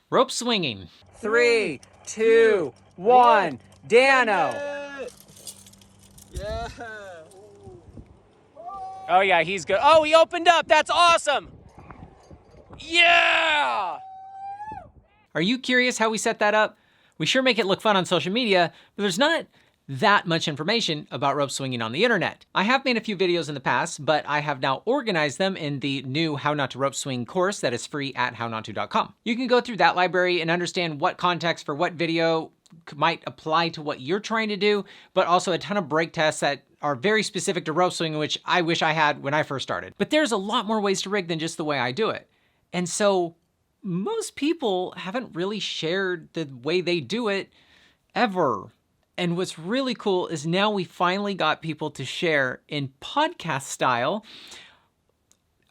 Rope swinging. 3, 2, 1, Dano. Yeah. Oh yeah, he's good. Oh, he opened up. That's awesome. Yeah! Are you curious how we set that up? We sure make it look fun on social media, but there's not that much information about rope swinging on the internet. I have made a few videos in the past, but I have now organized them in the new How Not to Rope Swing course that is free at hownotto.com. You can go through that library and understand what context for what video might apply to what you're trying to do, but also a ton of break tests that are very specific to rope swinging, which I wish I had when I first started. But there's a lot more ways to rig than just the way I do it. And so most people haven't really shared the way they do it ever. And what's really cool is now we finally got people to share in podcast style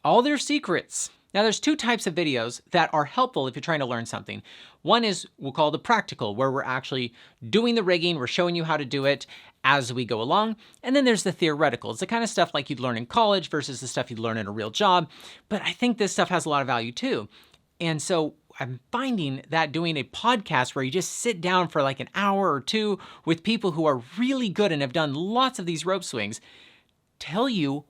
all their secrets. Now there's two types of videos that are helpful if you're trying to learn something. One is we'll call the practical, where we're actually doing the rigging, we're showing you how to do it as we go along. And then there's the theoretical. It's the kind of stuff like you'd learn in college versus the stuff you'd learn in a real job. But I think this stuff has a lot of value too. And so I'm finding that doing a podcast where you just sit down for like an hour or two with people who are really good and have done lots of these rope swings tell you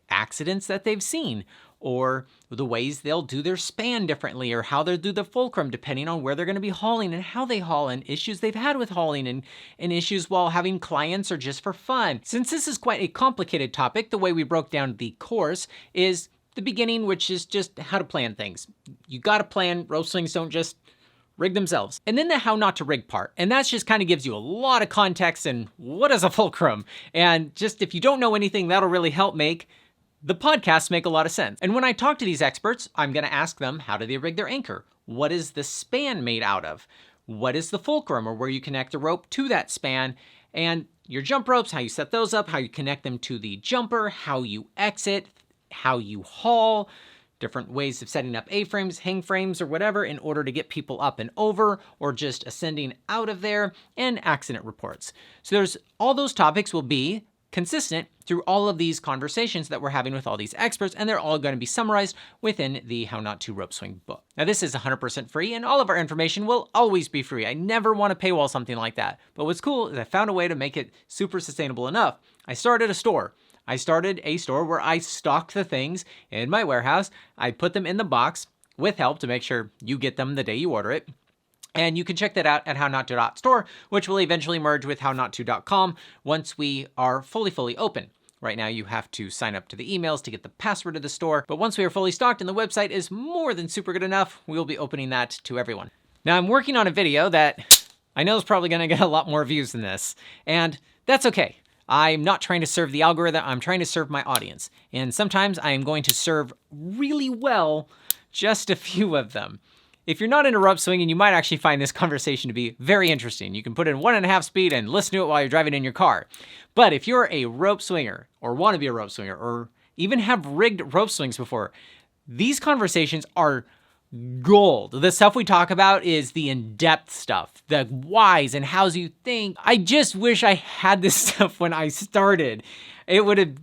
accidents that they've seen, or the ways they'll do their span differently, or how they'll do the fulcrum depending on where they're going to be hauling and how they haul, and issues they've had with hauling, and issues while having clients or just for fun. Since this is quite a complicated topic, the way we broke down the course is the beginning, which is just how to plan things. You got to plan. Rope swings don't just rig themselves. And then the how not to rig part. And that just kind of gives you a lot of context and what is a fulcrum. And just if you don't know anything, that'll really help make the podcasts make a lot of sense. And when I talk to these experts, I'm going to ask them, how do they rig their anchor? What is the span made out of? What is the fulcrum, or where you connect the rope to that span? And your jump ropes, how you set those up, how you connect them to the jumper, how you exit, how you haul, different ways of setting up A-frames, hang frames, or whatever in order to get people up and over, or just ascending out of there, and accident reports. So there's all those topics will be consistent through all of these conversations that we're having with all these experts, and they're all going to be summarized within the How Not to Rope Swing book. Now this is 100% free, and all of our information will always be free. I never want to paywall something like that. But what's cool is I found a way to make it super sustainable enough. I started a store where I stocked the things in my warehouse. I put them in the box with help to make sure you get them the day you order it. And you can check that out at hownotto.store, which will eventually merge with hownotto.com once we are fully open. Right now, you have to sign up to the emails to get the password to the store. But once we are fully stocked and the website is more than super good enough, we will be opening that to everyone. Now, I'm working on a video that I know is probably going to get a lot more views than this. And that's okay. I'm not trying to serve the algorithm, I'm trying to serve my audience. And sometimes I am going to serve really well just a few of them. If you're not into rope swinging, you might actually find this conversation to be very interesting. You can put in 1.5 speed and listen to it while you're driving in your car. But if you're a rope swinger, or want to be a rope swinger, or even have rigged rope swings before, these conversations are gold. The stuff we talk about is the in-depth stuff, the whys and hows you think. I just wish I had this stuff when I started. It would have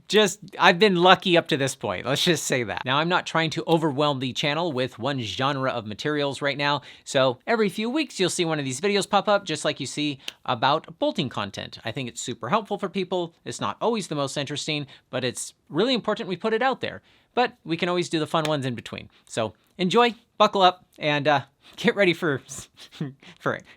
I've been lucky up to this point. Let's just say that. Now, I'm not trying to overwhelm the channel with one genre of materials right now. So every few weeks, you'll see one of these videos pop up, just like you see about bolting content. I think it's super helpful for people. It's not always the most interesting, but it's really important we put it out there. But we can always do the fun ones in between. So enjoy, buckle up, and get ready for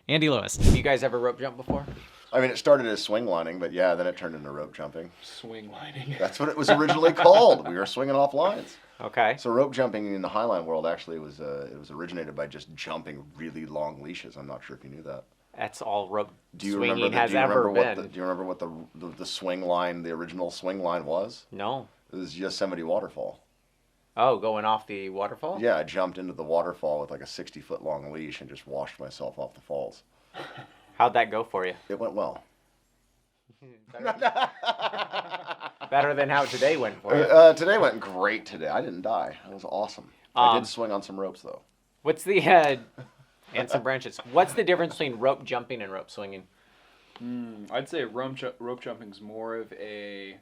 Andy Lewis. Have you guys ever rope jumped before? I mean, it started as swing lining, but yeah, then it turned into rope jumping. Swing lining. That's what it was originally called. We were swinging off lines. Okay. So rope jumping in the highline world actually was it was originated by just jumping really long leashes. I'm not sure if you knew that. That's all rope Do you swinging remember has ever been. Do you remember what the swing line, the original swing line was? No. It was Yosemite Waterfall. Oh, going off the waterfall? Yeah, I jumped into the waterfall with like a 60-foot long leash and just washed myself off the falls. How'd that go for you? It went well. Better than how today went for you. Today went great today. I didn't die. It was awesome. I did swing on some ropes, though. What's the, and some branches. What's the difference between rope jumping and rope swinging? I'd say rope jumping's more of a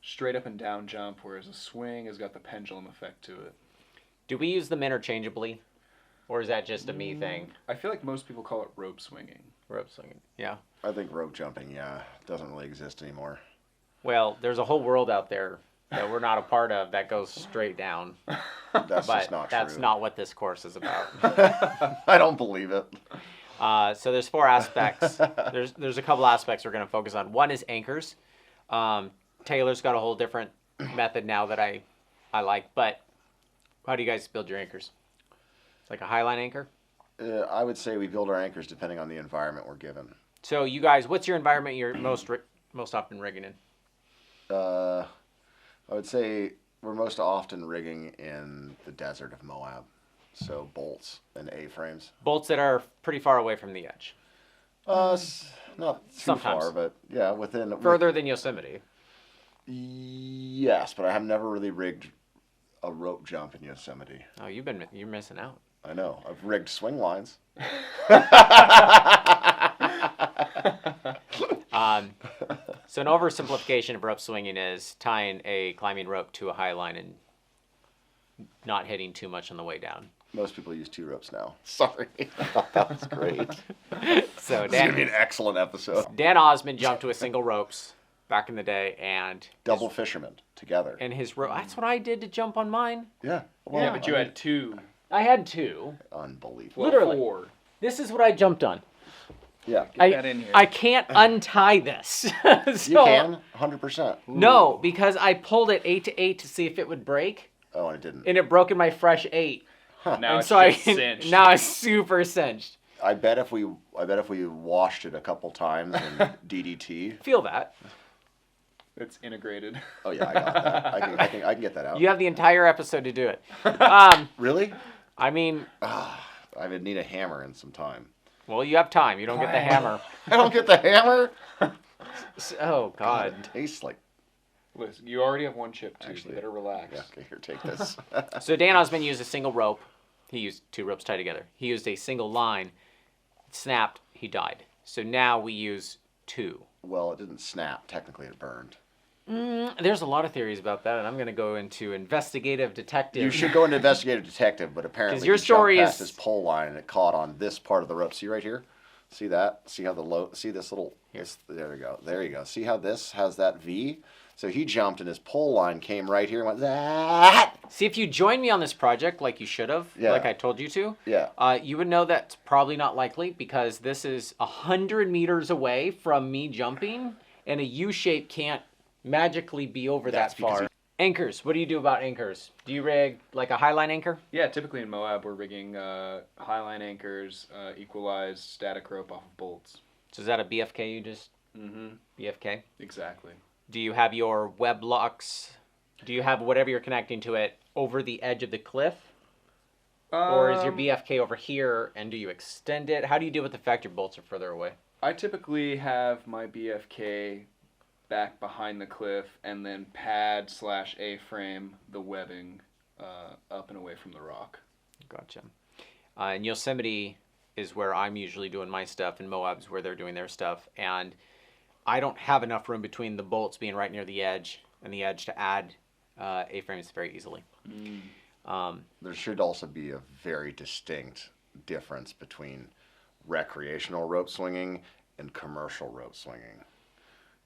straight up and down jump, whereas a swing has got the pendulum effect to it. Do we use them interchangeably? Or is that just a me thing? I feel like most people call it rope swinging. Rope swinging. Yeah. I think rope jumping, doesn't really exist anymore. Well, there's a whole world out there that we're not a part of that goes straight down. That's But just not that's true. not what this course is about. I don't believe it. So there's 4 aspects. There's a couple aspects we're going to focus on. One is anchors. Taylor's got a whole different method now that I like. But how do you guys build your anchors? It's like a highline anchor? I would say we build our anchors depending on the environment we're given. So you guys, what's your environment you're most often rigging in? I would say we're most often rigging in the desert of Moab. So bolts and A-frames. Bolts that are pretty far away from the edge. Not too Sometimes. far, but yeah, within... Further than Yosemite. Yes, but I have never really rigged a rope jump in Yosemite. Oh, you're missing out. I know. I've rigged swing lines. So an oversimplification of rope swinging is tying a climbing rope to a high line and not hitting too much on the way down. Most people use 2 ropes now. Sorry. That was great. So This is going to be an excellent episode. Dan Osmond jumped with single ropes back in the day, and Double fishermen together. and his rope. That's what I did to jump on mine. Yeah. Yeah, but you had 2. I had 2. Unbelievable. Well, Literally. 4. This is what I jumped on. Yeah. Get that in here. I can't untie this. You can, 100%. No, because I pulled it 8 to 8 to see if it would break, Oh, and it didn't. and it broke in my fresh 8. Now And it's so just cinched. now it's super cinched. I bet if we washed it a couple times in DDT. Feel that. It's integrated. Oh yeah, I got that. I can get that out. You have the entire episode to do it. Really? I mean, I would need a hammer and some time. well, you have time. You don't get the hammer. I don't get the hammer. Oh, God. It tastes like. Listen, you already have 1 chip, too. Actually, You better relax. Yeah. Okay, here, take this. So Dan Osmond used a single rope. He used 2 ropes tied together. He used a single line. It snapped. He died. So now we use 2. Well, it didn't snap. Technically, it burned. There's a lot of theories about that, and I'm going to go into investigative detective. You should go into investigative detective, but apparently 'Cause your he jumped story past is- this pole line and it caught on this part of the rope. See right here? See that? See how see this little? There we go. There you go. See how this has that V? So he jumped and his pole line came right here and went that. See, if you joined me on this project like you should have, Yeah. like I told you to, Yeah. you would know that's probably not likely because this is 100 meters away from me jumping, and a U shape can't magically be over That's that far. because Anchors. What do you do about anchors? Do you rig like a highline anchor? Yeah, typically in Moab, we're rigging highline anchors, equalized static rope off of bolts. So is that a BFK you just... Mm-hmm. BFK? Exactly. Do you have your web locks? Do you have whatever you're connecting to it over the edge of the cliff? Or is your BFK over here, and do you extend it? How do you deal with the fact your bolts are further away? I typically have my BFK back behind the cliff and then pad / A-frame the webbing up and away from the rock. Gotcha. And Yosemite is where I'm usually doing my stuff, and Moab's where they're doing their stuff. And I don't have enough room between the bolts being right near the edge and the edge to add A-frames very easily. There should also be a very distinct difference between recreational rope swinging and commercial rope swinging.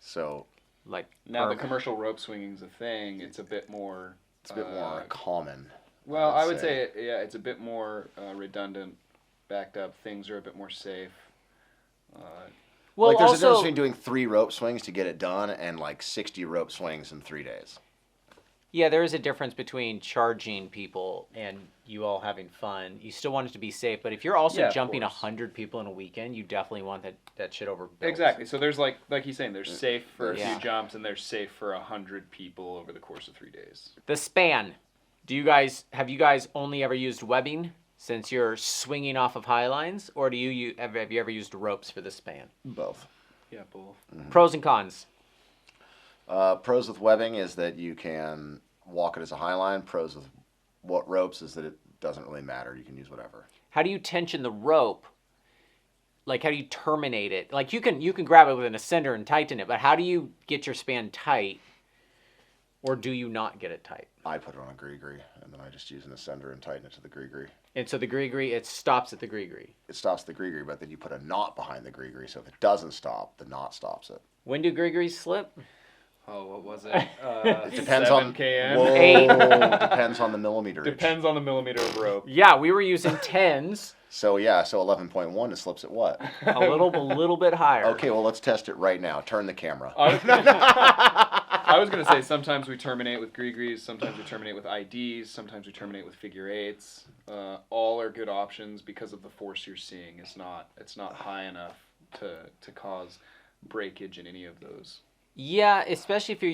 So Like Now the commercial rope swinging is a thing. It's a bit more... it's a bit more common. Well, I would say, yeah, it's a bit more redundant, backed up. Things are a bit more safe. well, Like there's a difference also, between doing 3 rope swings to get it done and like 60 rope swings in 3 days. yeah, there is a difference between charging people and you all having fun. You still want it to be safe, but if you're also Yeah, of jumping course. 100 people in a weekend, you definitely want that shit over. Exactly. So there's like he's saying, there's safe for a Yeah. few jumps and there's safe for 100 people over the course of 3 days. The span. Have you guys only ever used webbing since you're swinging off of high lines, or have you ever used ropes for the span? Both. Yeah, both. Pros and cons. Pros with webbing is that you can walk it as a high line. Pros with what ropes is that it doesn't really matter. You can use whatever. How do you tension the rope? Like, how do you terminate it? Like, you can grab it with an ascender and tighten it, but how do you get your span tight, or do you not get it tight? I put it on a gree-gree, and then I just use an ascender and tighten it to the gree-gree. And so the gree-gree, it stops at the gree-gree. It stops the gree-gree, but then you put a knot behind the gree-gree, so if it doesn't stop, the knot stops it. When do gree-grees slip? Oh, what was it? It depends on 7 kN. Whoa, depends on the millimeter. Depends on the millimeter of rope. Yeah, we were using 10s. So yeah, so 11.1, it slips at what? a little bit higher. Okay, well let's test it right now. Turn the camera. I was gonna say sometimes we terminate with gree-grees, sometimes we terminate with IDs, sometimes we terminate with figure eights. All are good options because of the force you're seeing. It's not high enough to cause breakage in any of those. Yeah, especially if are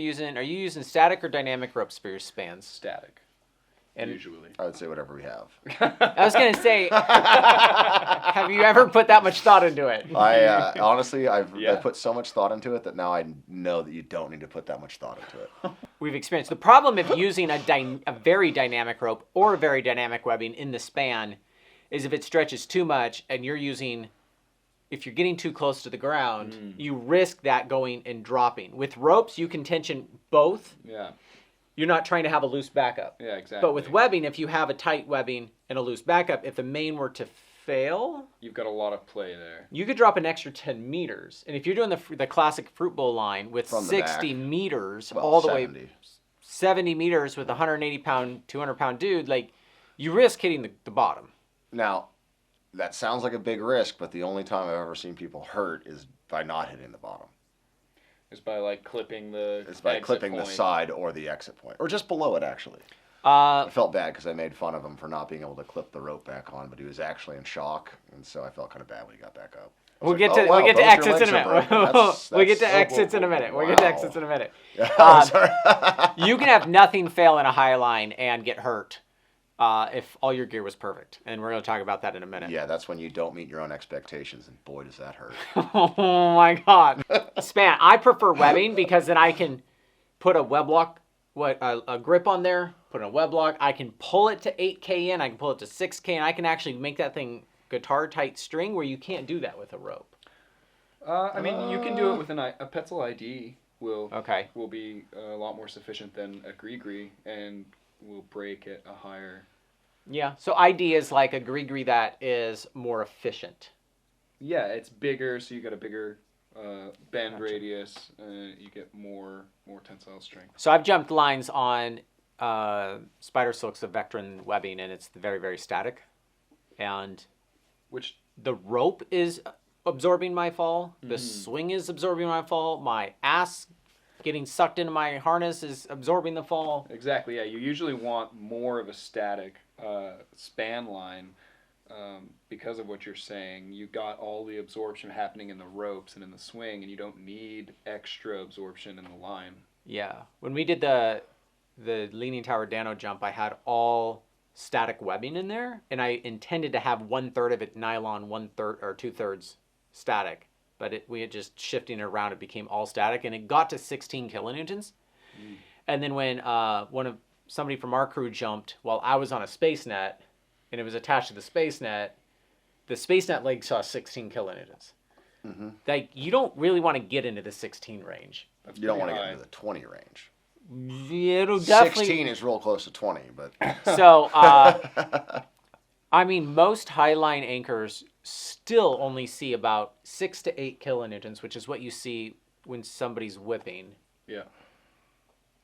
you using static or dynamic ropes for your spans? Static. And Usually. I would say whatever we have. I was going to say, have you ever put that much thought into it? I honestly, I Yeah. put so much thought into it that now I know that you don't need to put that much thought into it. We've experienced. The problem of using a very dynamic rope or a very dynamic webbing in the span is if it stretches too much and if you're getting too close to the ground, you risk that going and dropping. With ropes, you can tension both. Yeah. You're not trying to have a loose backup. Yeah, exactly. But with webbing, if you have a tight webbing and a loose backup, if the main were to fail, you've got a lot of play there. you could drop an extra 10 meters. And if you're doing the classic fruit bowl line with From the 60 back. meters Well, all the 70. way 70 meters with a 180-pound, 200-pound dude, like, you risk hitting the bottom. Now, that sounds like a big risk, but the only time I've ever seen people hurt is by not hitting the bottom. It's by like clipping the It's by exit clipping point. the side or the exit point, or just below it actually. Uh, I felt bad because I made fun of him for not being able to clip the rope back on, but he was actually in shock, and so I felt kind of bad when he got back up. We'll It's get like, to oh, wow, we'll get to both your exits in a legs are minute. broken. We'll get to That's- exits in a minute. We'll get to exits in a minute. Yeah, I'm sorry. You can have nothing fail in a high line and get hurt if all your gear was perfect. And we're going to talk about that in a minute. Yeah, that's when you don't meet your own expectations, and boy, does that hurt. Oh my God. Span. I prefer webbing because then I can put a web lock, a grip on there, put in a web lock. I can pull it to 8K in. I can pull it to 6K in. I can actually make that thing guitar tight string where you can't do that with a rope. I mean, you can do it with a Petzl ID. Will be a lot more sufficient than a gree-gree and will break at a higher. Yeah. So ID is like a gree-gree that is more efficient. Yeah, it's bigger, so you got a bigger bend radius. You get more tensile strength. So I've jumped lines on Spider Silk's the Vectron webbing, and it's very, very static. And Which the rope is absorbing my fall. The swing is absorbing my fall. My ass getting sucked into my harness is absorbing the fall. exactly, yeah. You usually want more of a static span line because of what you're saying. You got all the absorption happening in the ropes and in the swing, and you don't need extra absorption in the line. Yeah. When we did the Leaning Tower Dano jump, I had all static webbing in there, and I intended to have 1/3 of it nylon, 1/3 or 2/3 static. But we had just shifting it around, it became all static, and it got to 16 kilonewtons. And then when somebody from our crew jumped while I was on a space net, and it was attached to the space net leg saw 16 kilonewtons. Like, you don't really want to get into the 16 range. That's You don't want pretty to high. get into the 20 range. It'll definitely 16 is real close to 20, but So, I mean, most highline anchors still only see about 6 to 8 kilonewtons, which is what you see when somebody's whipping. Yeah.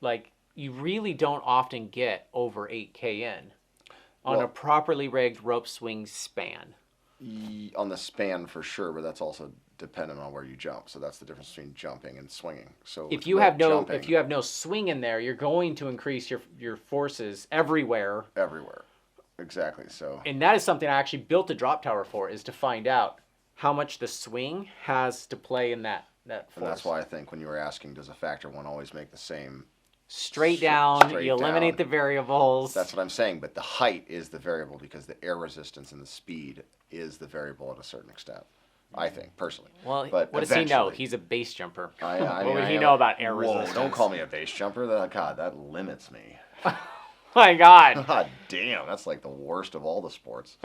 Like, you really don't often get over 8K in on Well- a properly rigged rope swing span. on the span for sure, but that's also dependent on where you jump. So that's the difference between jumping and swinging. So If with you rope have jumping, if you have no swing in there, you're going to increase your forces everywhere. everywhere, exactly. So And that is something I actually built a drop tower for, is to find out how much the swing has to play in that force. and that's why I think when you were asking, does a factor one always make the same? Straight down, Straight you eliminate down. the variables. That's what I'm saying. But the height is the variable because the air resistance and the speed is the variable at a certain extent. I think personally. Well, but what does he know? eventually- He's a base jumper. I What mean, would I he am- know about air Whoa, resistance? don't call me a base jumper. God, that limits me. My God. God damn, that's like the worst of all the sports.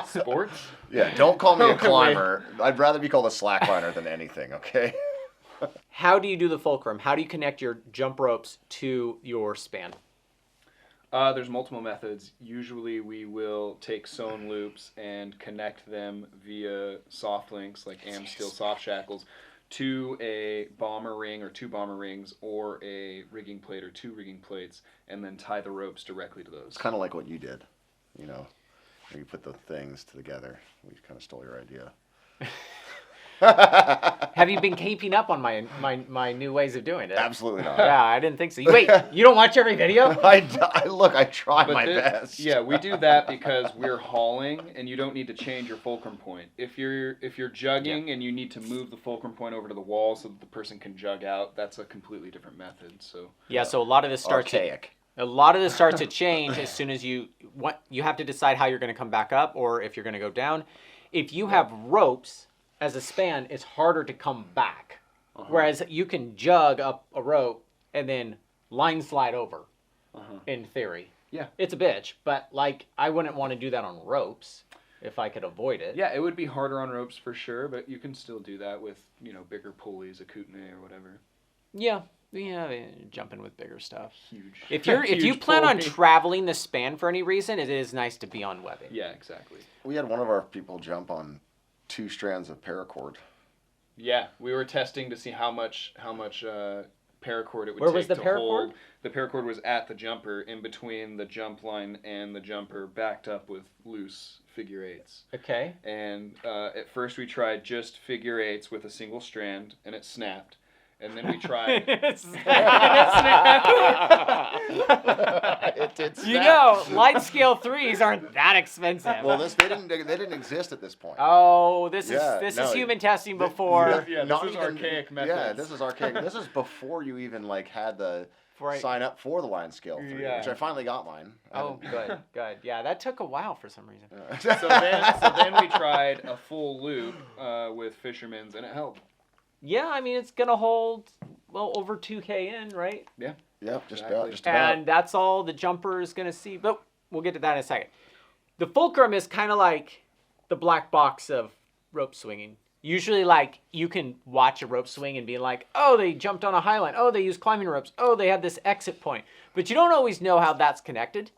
Sports? Yeah, don't call me a Wait. climber. I'd rather be called a slackliner than anything, okay? How do you do the fulcrum? How do you connect your jump ropes to your span? There's multiple methods. Usually we will take sewn loops and connect them via soft links like steel soft shackles to a bomber ring or 2 bomber rings or a rigging plate or 2 rigging plates, and then tie the ropes directly to those. It's kind of like what you did, you know. You put the things together. We kind of stole your idea. Have you been keeping up on my new ways of doing it? Absolutely not. Yeah, I didn't think so. Wait, you don't watch every video? I try my best. Yeah, we do that because we're hauling, and you don't need to change your fulcrum point. If you're jugging and you need to move the fulcrum point over to the wall so that the person can jug out, that's a completely different method. So so a lot of this starts archaic. A lot of this starts to change as soon as you have to decide how you're going to come back up or if you're going to go down. If you have ropes as a span, it's harder to come back. Whereas you can jug up a rope and then line slide over, in theory. Yeah. It's a bitch, but like I wouldn't want to do that on ropes if I could avoid it. Yeah, it would be harder on ropes for sure, but you can still do that with, bigger pulleys, a kootenai or whatever. Yeah, jumping with bigger stuff. Huge. If you plan on traveling the span for any reason, it is nice to be on webbing. Yeah, exactly. We had one of our people jump on 2 strands of paracord. Yeah, we were testing to see how much paracord it would Where take was the to paracord? hold. The paracord was at the jumper, in between the jump line and the jumper, backed up with loose figure 8s. Okay. And at first we tried just figure 8s with a single strand, and it snapped. And then we tried. It did snap. You know, light scale 3s aren't that expensive. Well, they didn't exist at this point. Oh, this Yeah, is human testing before. Yeah, this is archaic methods. Yeah, this is archaic. This is before you even had the sign up for the line scale 3, which I finally got mine. Oh, good. Yeah, that took a while for some reason. So then we tried a full loop with Fisherman's, and it held. Yeah, I mean it's gonna hold over 2K in, right? Yeah. Yep, just Exactly. about. And that's all the jumper is gonna see. But we'll get to that in a second. The fulcrum is kind of like the black box of rope swinging. Usually, like, you can watch a rope swing and be like, oh, they jumped on a high line. Oh, they used climbing ropes. Oh, they had this exit point. But you don't always know how that's connected.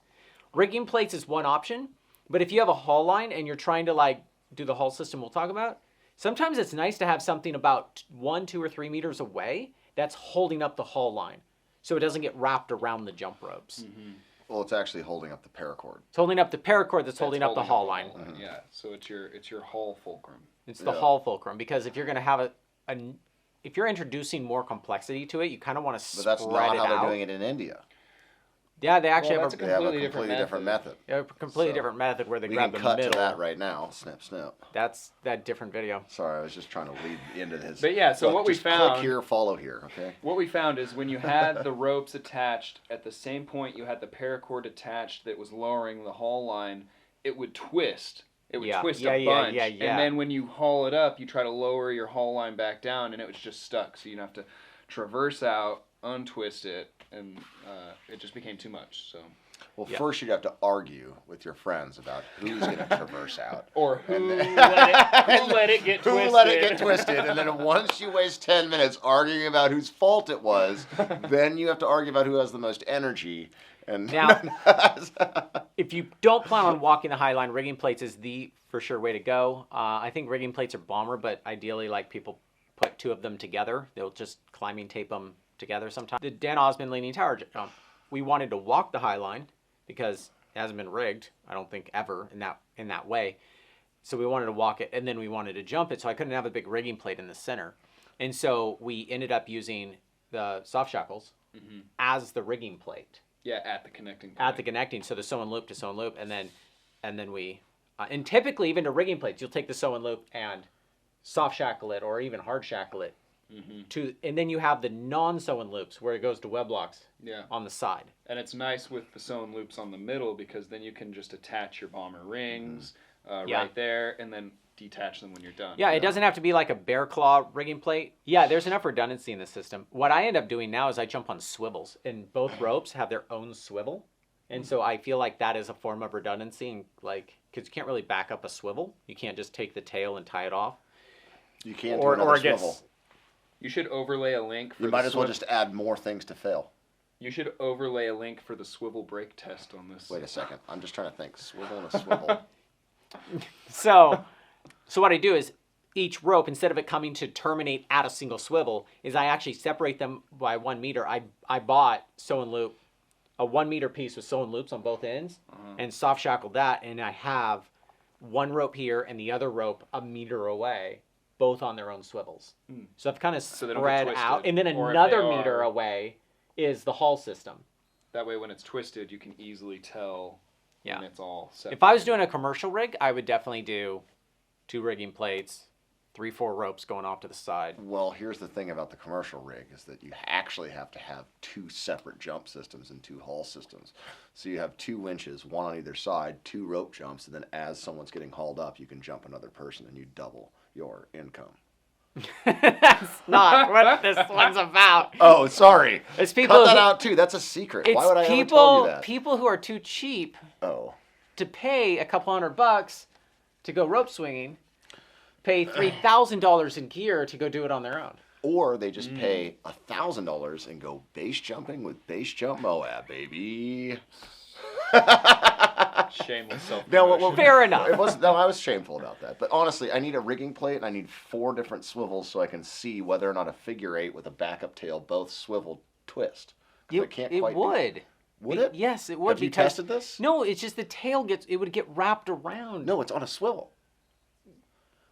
Rigging plates is one option. But if you have a haul line and you're trying to, like, do the haul system we'll talk about, sometimes it's nice to have something about 1, 2, or 3 meters away that's holding up the haul line so it doesn't get wrapped around the jump ropes. Mm-hmm. Well, it's actually holding up the paracord. It's holding up the paracord that's holding up the haul line. Mm-hmm. Yeah, so it's your haul fulcrum. It's the haul fulcrum, because if you're going to have if you're introducing more complexity to it, you kind of want to spread it out. But that's not how they're doing it in India. Yeah, they actually Well, have They have a completely different method. a completely different method where they We grab can the cut middle. to that right now. Snip, snip. That's that different video. Sorry, I was just trying to lead into his. But yeah, so Look, what we just found. click here, follow here. Okay. What we found is when you had the ropes attached at the same point you had the paracord attached that was lowering the haul line, it would twist. It would twist a bunch. Yeah. And then when you haul it up, you try to lower your haul line back down, and it was just stuck. So you'd have to traverse out, untwist it, and it just became too much. So. Well, first you'd have to argue with your friends about who's going to traverse out. Or who let it get twisted. Who let it get twisted. And then once you waste 10 minutes arguing about whose fault it was, then you have to argue about who has the most energy. And Now, if you don't plan on walking the high line, rigging plates is the for sure way to go. I think rigging plates are bomber, but ideally, like, people put 2 of them together. They'll just climbing tape them together sometimes. The Dan Osmond Leaning Tower jump, we wanted to walk the high line because it hasn't been rigged, I don't think, ever in that way. So we wanted to walk it, and then we wanted to jump it, so I couldn't have a big rigging plate in the center. And so we ended up using the soft shackles as the rigging plate. Yeah, at the connecting point. At the connecting, so the sew and loop to sew and loop, and then we, and typically even to rigging plates, you'll take the sew and loop and soft shackle it or even hard shackle it. And then you have the non-sewn loops where it goes to web locks on the side. And it's nice with the sewn loops on the middle because then you can just attach your bomber rings right there and then detach them when you're done. Yeah, it doesn't have to be like a bear claw rigging plate. Yeah, there's enough redundancy in the system. What I end up doing now is I jump on swivels, and both ropes have their own swivel. And so I feel like that is a form of redundancy, and like, because you can't really back up a swivel. You can't just take the tail and tie it off. You can't do another swivel. You should overlay a link for You might as well just add more things to fail. You should overlay a link for the swivel brake test on this. Wait a second. I'm just trying to think. Swivel and a swivel. So what I do is each rope, instead of it coming to terminate at a single swivel, is I actually separate them by 1 meter. I bought sew and loop, a 1 meter piece with sew and loops on both ends, and soft shackled that, and I have one rope here and the other rope a meter away, both on their own swivels. So I've kind of they don't get spread out, twisted. and then Or if another they meter are- away is the haul system. That way, when it's twisted, you can easily tell when it's all set. If I was doing a commercial rig, I would definitely do 2 rigging plates, 3-4 ropes going off to the side. Well, here's the thing about the commercial rig is that you actually have to have 2 separate jump systems and 2 haul systems. So you have 2 winches, one on either side, 2 rope jumps, and then as someone's getting hauled up, you can jump another person and you double your income. That's not what this one's about. Oh, sorry. It's people Cut that who- out too. That's a secret. It's Why would I ever tell you that? people who are too cheap Oh. to pay a couple $100 to go rope swinging, pay $3,000 in gear to go do it on their own. Or they just pay $1,000 and go base jumping with Base Jump Moab, baby. Shameless self. No, well, Fair enough. It was no, I was shameful about that. But honestly, I need a rigging plate and I need 4 different swivels so I can see whether or not a figure 8 with a backup tail both swivel twist. 'Cause I can't It quite do- would. Would it? Yes, it would. Have you because tested this? No, it's just the tail would get wrapped around. No, it's on a swivel.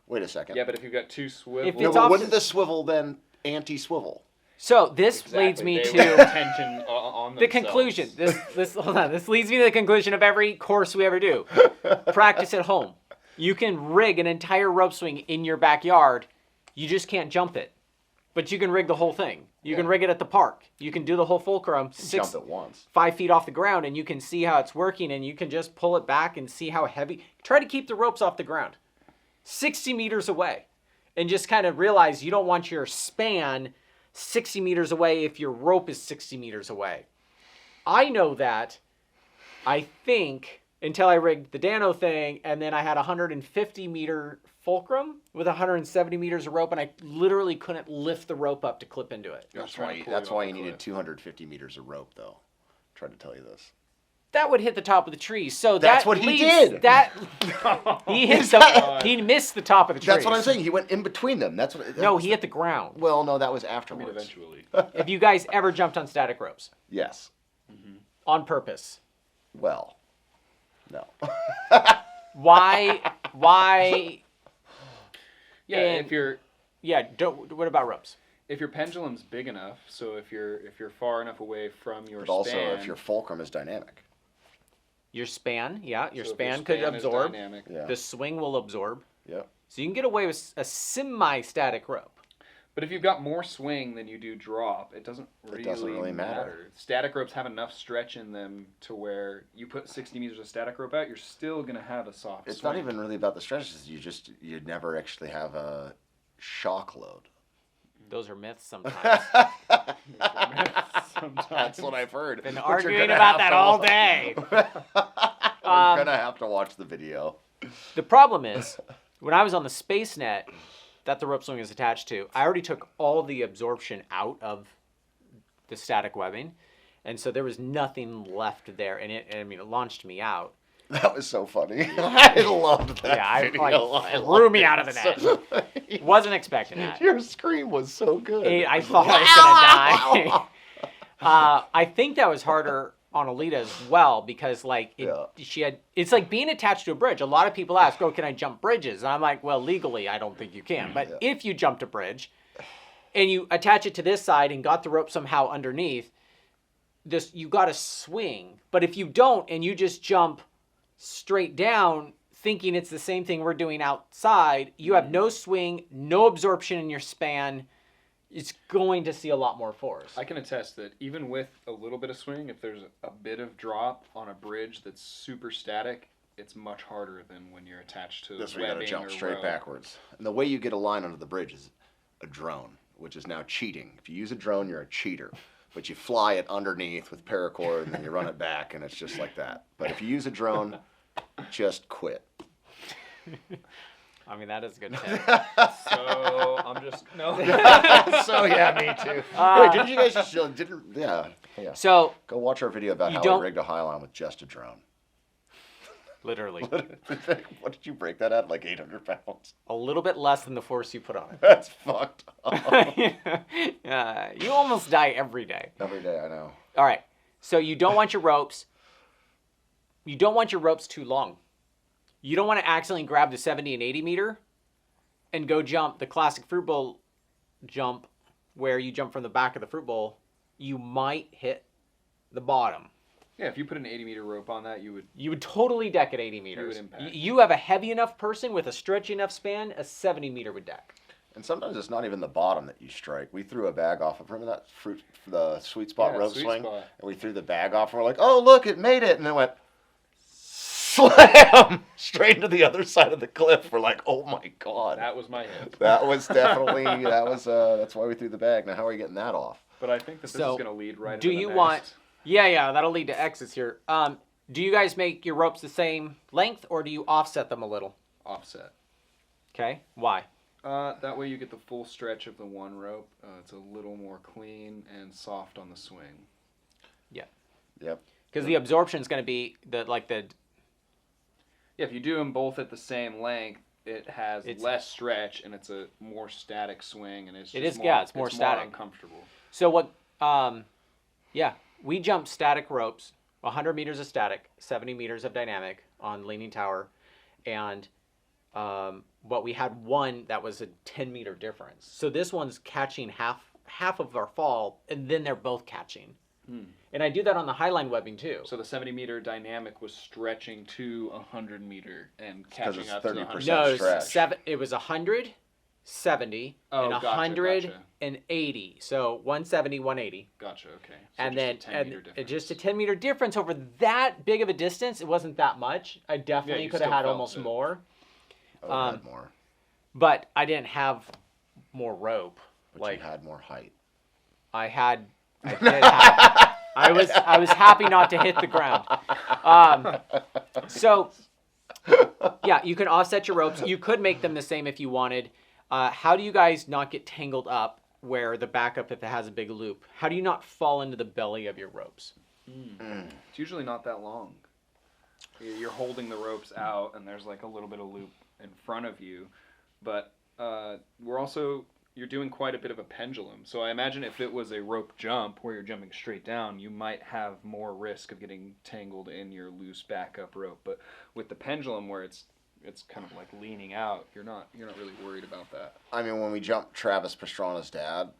Wait a second. Yeah, but if you've got 2 swivels, If No, it's but off- wouldn't the swivel then anti-swivel? So this exactly, leads me they to would have tension on the themselves. conclusion. This hold on. This leads me to the conclusion of every course we ever do. Practice at home. You can rig an entire rope swing in your backyard. You just can't jump it. But you can rig the whole thing. You can rig it at the park. You can do the whole fulcrum Jump it once. 5 feet off the ground, and you can see how it's working, and you can just pull it back and see how heavy. Try to keep the ropes off the ground 60 meters away, and just kind of realize you don't want your span 60 meters away if your rope is 60 meters away. I know that, I think, until I rigged the Dano thing, and then I had a 150 meter fulcrum with 170 meters of rope, and I literally couldn't lift the rope up to clip into it. That's trying to why. pull That's you why off you the needed cliff. 250 meters of rope, though. Tried to tell you this. That would hit the top of the tree. So That's that what he leads- did. That he missed the top of the tree. That's what I'm saying. He went in between them. That's what. No, he hit the ground. Well, no, that was I mean, afterwards. eventually. Have you guys ever jumped on static ropes Yes. on purpose? Well. No. Why? Yeah, And- if you're Yeah. What about ropes? if your pendulum's big enough, so if you're far enough away from your But also, span, if your fulcrum is dynamic. Your span, yeah, your so if span could span is absorb. dynamic, Yeah. The swing will absorb. Yep. So you can get away with a semi-static rope. But if you've got more swing than you do drop, it doesn't really matter. Static ropes have enough stretch in them to where you put 60 meters of static rope out, you're still going to have a soft It's swing. not even really about the stretches. You never actually have a shock load. Those are myths sometimes. Sometimes. That's what I've heard. Been But arguing you're gonna about have that to all wa- day. We're gonna have to watch the video. The problem is, when I was on the Space Net that the rope swing is attached to, I already took all the absorption out of the static webbing, and so there was nothing left there, and it launched me out. That was so funny. I loved that. Yeah, video. it threw me out of the net. Wasn't expecting that. Your scream was so good. I thought I was gonna die. I think that was harder on Alita as well because it's like being attached to a bridge. A lot of people ask, "Oh, can I jump bridges?" And I'm like, "Well, legally, I don't think you can. But if you jumped a bridge and you attach it to this side and got the rope somehow underneath, you got to swing. But if you don't and you just jump straight down, thinking it's the same thing we're doing outside, you have no swing, no absorption in your span. It's going to see a lot more force. I can attest that even with a little bit of swing, if there's a bit of drop on a bridge that's super static, it's much harder than when you're attached to This way, you gotta webbing jump or straight rope. backwards. And the way you get a line under the bridge is a drone, which is now cheating. If you use a drone, you're a cheater. But you fly it underneath with paracord, and then you run it back, and it's just like that. But if you use a drone, just quit. I mean, that is a good tip. So I'm just no. So yeah, me too. Wait, didn't you guys just yeah. So Go watch our video about You how don't- we rigged a Highline with just a drone. literally, What did you break that at? Like 800 pounds. a little bit less than the force you put on it. That's fucked up. You almost die every day. Every day, I know. All right. So you don't want your ropes. You don't want your ropes too long. You don't want to accidentally grab the 70 and 80 meter and go jump the classic fruit bowl jump where you jump from the back of the fruit bowl. You might hit the bottom. Yeah, if you put an 80-meter rope on that, you would. You would totally deck at 80 meters. You would impact. You have a heavy enough person with a stretchy enough span, a 70 meter would deck. And sometimes it's not even the bottom that you strike. We threw a bag off of, remember that the sweet spot Yeah, rope sweet swing? spot. And we threw the bag off and we're like, oh, look, it made it. And then it went slam straight into the other side of the cliff. We're like, oh my God. That was my hit. That was definitely, that's why we threw the bag. Now, how are you getting that off? But I think that this So, is going to lead right do into the you next. want- Yeah, that'll lead to X's here. Do you guys make your ropes the same length or do you offset them a little? offset? Okay, why? That way you get the full stretch of the one rope. It's a little more clean and soft on the swing. Yep. Because the absorption is going to be Yeah, if you do them both at the same length, it has less stretch and it's a more static swing, and it's more static. uncomfortable. So what? We jump static ropes, 100 meters of static, 70 meters of dynamic on Leaning Tower, and but we had one that was a 10-meter difference. So this one's catching half of our fall, and then they're both catching. And I do that on the Highline webbing too. So the 70-meter dynamic was stretching to 100-meter and catching it's up to 30%. 100. No, it was, stretch. it was 100, 70, Oh, and gotcha, 180. So 170, 180. Gotcha. Okay. So And just then a 10-meter difference. just a 10-meter difference over that big of a distance. It wasn't that much. I definitely you could have still had felt almost it. more, I had more. but I didn't have more rope. But you had more height. I did have. I was happy not to hit the ground. So yeah, you can offset your ropes. You could make them the same if you wanted. How do you guys not get tangled up where the backup, if it has a big loop? How do you not fall into the belly of your ropes? It's usually not that long. You're holding the ropes out, and there's like a little bit of loop in front of you, but you're doing quite a bit of a pendulum. So I imagine if it was a rope jump where you're jumping straight down, you might have more risk of getting tangled in your loose backup rope. But with the pendulum where it's kind of like leaning out, you're not really worried about that. I mean, when we jumped Travis Pastrana's dad,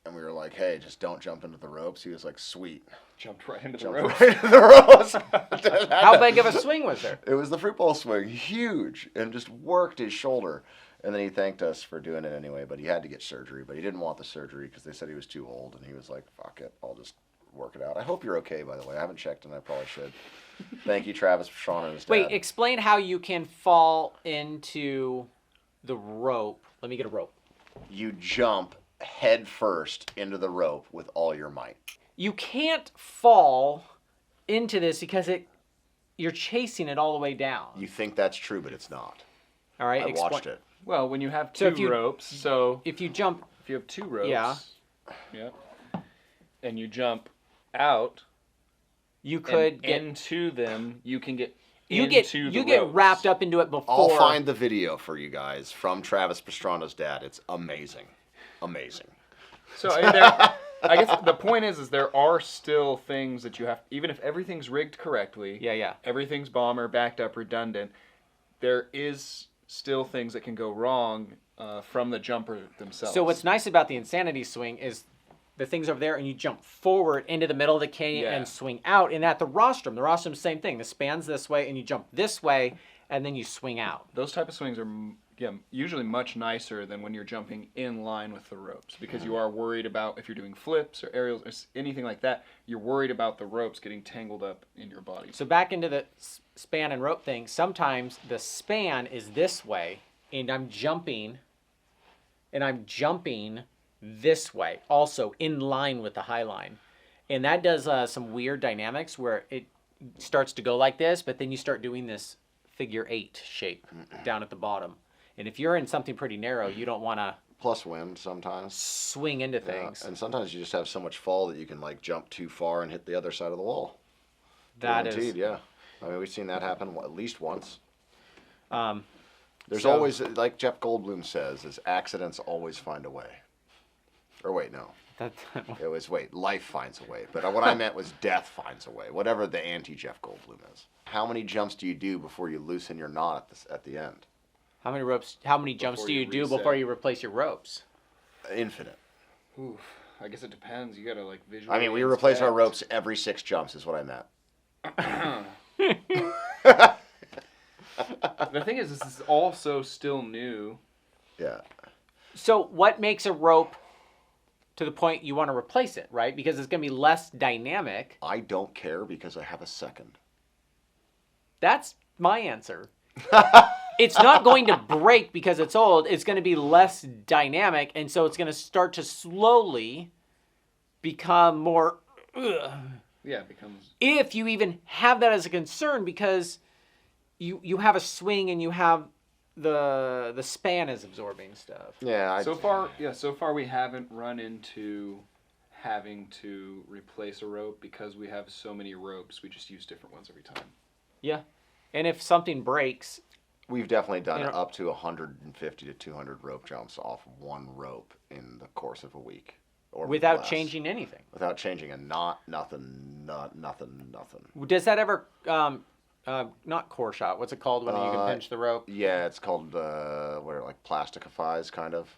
and we were like, hey, just don't jump into the ropes, he was like, sweet. Jumped right into the Jumped rope. right into the ropes. How big of a swing was there? It was the fruit bowl swing, huge, and just worked his shoulder. And then he thanked us for doing it anyway, but he had to get surgery. But he didn't want the surgery because they said he was too old, and he was like, fuck it, I'll just work it out. I hope you're okay, by the way. I haven't checked, and I probably should. Thank you, Travis Pastrana and his dad. Wait, explain how you can fall into the rope. Let me get a rope. You jump head first into the rope with all your might. You can't fall into this because you're chasing it all the way down. You think that's true, but it's not. All right, I watched it. Well, when you have So two if you- ropes, If you jump, if you have two ropes, Yeah. Yep, and you jump out you could and get into them, you can get you into get the ropes. wrapped up into it before. I'll find the video for you guys from Travis Pastrana's dad. It's amazing. Amazing. So I guess the point is there are still things that you have, even if everything's rigged correctly. Yeah. Everything's bomber, backed up, redundant. There is still things that can go wrong from the jumper themselves. So what's nice about the Insanity swing is the thing's over there, and you jump forward into the middle of the canyon Yeah. and swing out. And at the rostrum, same thing. The span's this way, and you jump this way, and then you swing out. Those type of swings are usually much nicer than when you're jumping in line with the ropes, because you are worried about, if you're doing flips or aerials or anything like that, you're worried about the ropes getting tangled up in your body. So back into the span and rope thing, sometimes the span is this way, and I'm jumping this way, also in line with the high line. And that does some weird dynamics where it starts to go like this, but then you start doing this figure 8 shape down at the bottom. And if you're in something pretty narrow, you don't want to Plus wind sometimes. swing into Yeah, things. and sometimes you just have so much fall that you can like jump too far and hit the other side of the wall. That Guaranteed, is, yeah. I mean, we've seen that happen at least once. There's So- always, like Jeff Goldblum says, is accidents always find a way. Or wait, no. that, It was, life finds a way. But what I meant was death finds a way, whatever the anti-Jeff Goldblum is. How many jumps do you do before you loosen your knot at the end? how many jumps Before do you you do reset. before you replace your ropes? Infinite. Oof. I guess it depends. You gotta like visually. I mean, we replace our inspect. ropes every 6 jumps is what I meant. The thing is, this is also still new. Yeah. So what makes a rope to the point you want to replace it, right? Because it's going to be less dynamic. I don't care because I have a second. That's my answer. It's not going to break because it's old. It's going to be less dynamic, and so it's going to start to slowly become more... Yeah, it becomes. If you even have that as a concern, because you have a swing and you have the span is absorbing stuff. Yeah. So far we haven't run into having to replace a rope because we have so many ropes. We just use different ones every time. Yeah. And if something breaks, We've definitely done You know- up to 150 to 200 rope jumps off one rope in the course of a week. Or without less. changing anything. Without changing a knot, nothing. Does that ever, not core shot, what's it called when you can pinch the rope? Yeah, it's called, like plasticifies, kind of.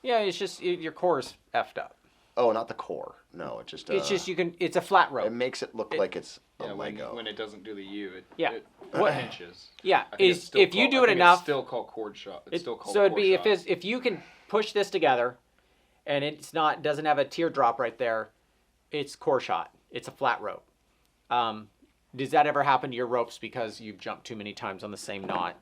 Yeah, it's just, your core's effed up. Oh, not the core. No, it just. It's just, it's a flat rope. It makes it look like it's a Yeah, Lego. when it doesn't do the U, it Yeah. it What- pinches. Yeah, I think it's still if you called- do I it think enough. it's still called cord shot. It's still called. So it'd core be, shot. if you can push this together and doesn't have a teardrop right there, it's core shot. It's a flat rope. Does that ever happen to your ropes because you've jumped too many times on the same knot?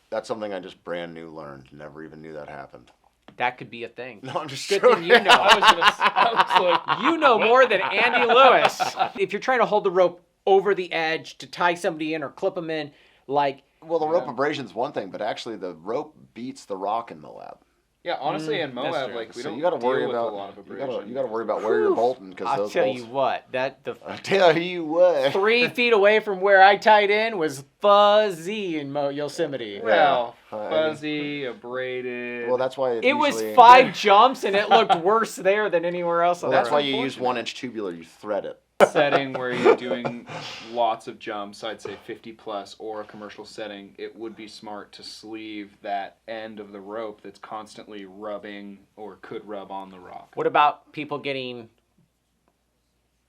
That's something I just brand new learned. Never even knew that happened. That could be a thing. No, I'm just Good joking. thing you know. I was like, You know more than Andy Lewis. If you're trying to hold the rope over the edge to tie somebody in or clip them in, like, Well, the rope abrasion's one thing, but actually the rope beats the rock in Moab. Yeah, honestly, in that's Moab, true. like we So don't you got to deal worry with about a lot of you abrasion. got to worry about where you're bolting because I'll those tell bolts. you what, I tell you what. 3 feet away from where I tied in was fuzzy in Yosemite. Well, Yeah. fuzzy, abraded. Well, that's why It was usually- 5 jumps and it looked worse there than anywhere else. Well, on that's the why road. you use 1-inch tubular. You thread it. setting where you're doing lots of jumps, I'd say 50 plus, or a commercial setting, it would be smart to sleeve that end of the rope that's constantly rubbing or could rub on the rock. What about people getting,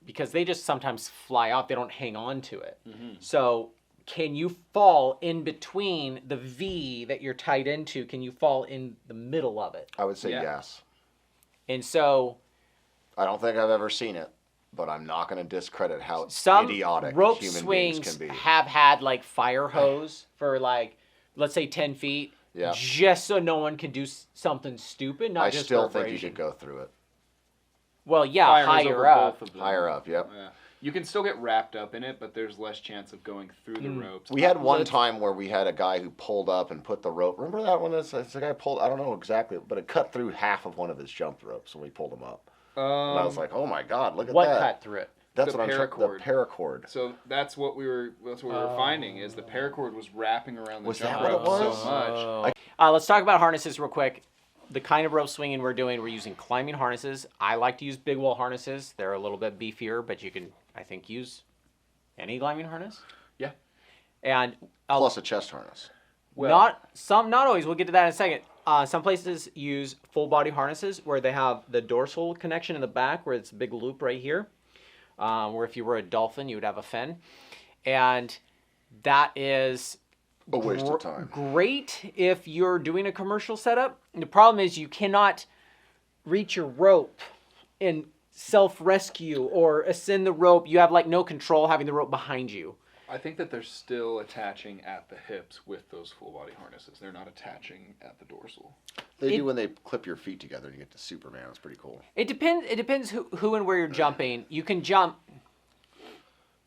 because they just sometimes fly off, they don't hang on to it. So can you fall in between the V that you're tied into? Can you fall in the middle of it? I would say Yeah. yes. And so I don't think I've ever seen it, but I'm not going to discredit how some idiotic rope human swings beings can be. have had like fire hose for like, let's say 10 feet, Yeah. just so no one can do something stupid, not I just still for think you abrasion. should go through it. Well, yeah, Fires higher over up. both of them. Higher up, yep. Yeah. You can still get wrapped up in it, but there's less chance of going through the ropes. We had one time where we had a guy who pulled up and put the rope. Remember that one? It's the guy pulled. I don't know exactly, but it cut through half of one of his jump ropes when we pulled him up. And I was like, "Oh my God, look at What that!" cut through it? That's The what I'm trying. paracord. The paracord. So that's what we were finding is the paracord was wrapping around the Was jump that what it rope was? so much. Let's talk about harnesses real quick. The kind of rope swinging we're doing, we're using climbing harnesses. I like to use big wall harnesses. They're a little bit beefier, but you can, I think, use any climbing harness. Yeah. And Plus a chest harness. not always. We'll get to that in a second. Some places use full body harnesses where they have the dorsal connection in the back, where it's a big loop right here. Where if you were a dolphin, you would have a fin, and that is A waste of time. great if you're doing a commercial setup. The problem is you cannot reach your rope and self-rescue or ascend the rope. You have like no control having the rope behind you. I think that they're still attaching at the hips with those full body harnesses. They're not attaching at the dorsal. They do when they clip your feet together and you get to Superman. It's pretty cool. It depends who and where you're jumping. You can jump.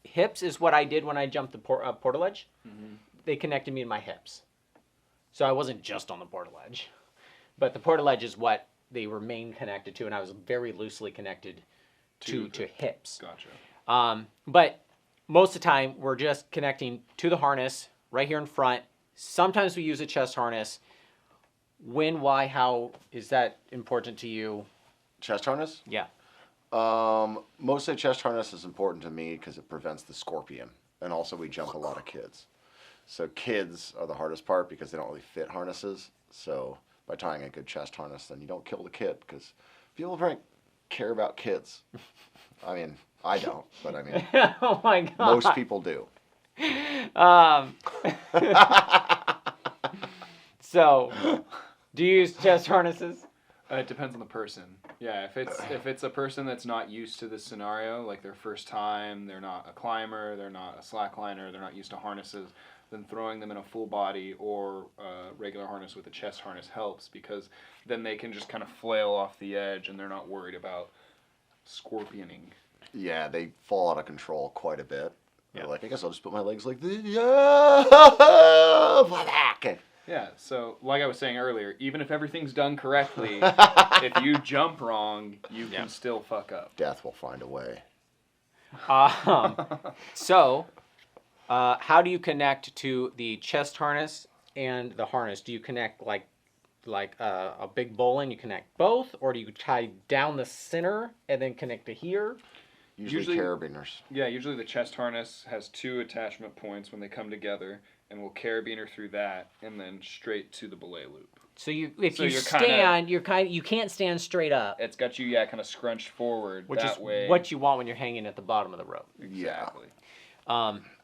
Hips is what I did when I jumped the portaledge. They connected me in my hips. So I wasn't just on the portaledge. But the portaledge is what they were main connected to, and I was very loosely connected to hips. Gotcha. But most of the time, we're just connecting to the harness right here in front. Sometimes we use a chest harness. When, why, how is that important to you? Chest harness? Yeah. Mostly chest harness is important to me because it prevents the scorpion. And also we jump a lot of kids. So kids are the hardest part because they don't really fit harnesses. So by tying a good chest harness, then you don't kill the kid because people don't care about kids. I mean, I don't, but I mean, Oh my God. most people do. So, do you use chest harnesses? It depends on the person. Yeah, if it's a person that's not used to this scenario, like their first time, they're not a climber, they're not a slackliner, they're not used to harnesses, then throwing them in a full body or a regular harness with a chest harness helps because then they can just kind of flail off the edge and they're not worried about scorpioning. Yeah, they fall out of control quite a bit. Yeah. They're like, I guess I'll just put my legs like this. Yeah. Yeah, so like I was saying earlier, even if everything's done correctly, if you jump wrong, you can still fuck up. Death will find a way. So, how do you connect to the chest harness and the harness? Do you connect like a big bowline? You connect both, or do you tie down the center and then connect to here? Usually carabiners. Yeah, usually the chest harness has 2 attachment points when they come together, and we'll carabiner through that and then straight to the belay loop. So if you you're stand, you can't stand straight up, It's got you kind of scrunched forward which that is way. what you want when you're hanging at the bottom of the rope. Exactly.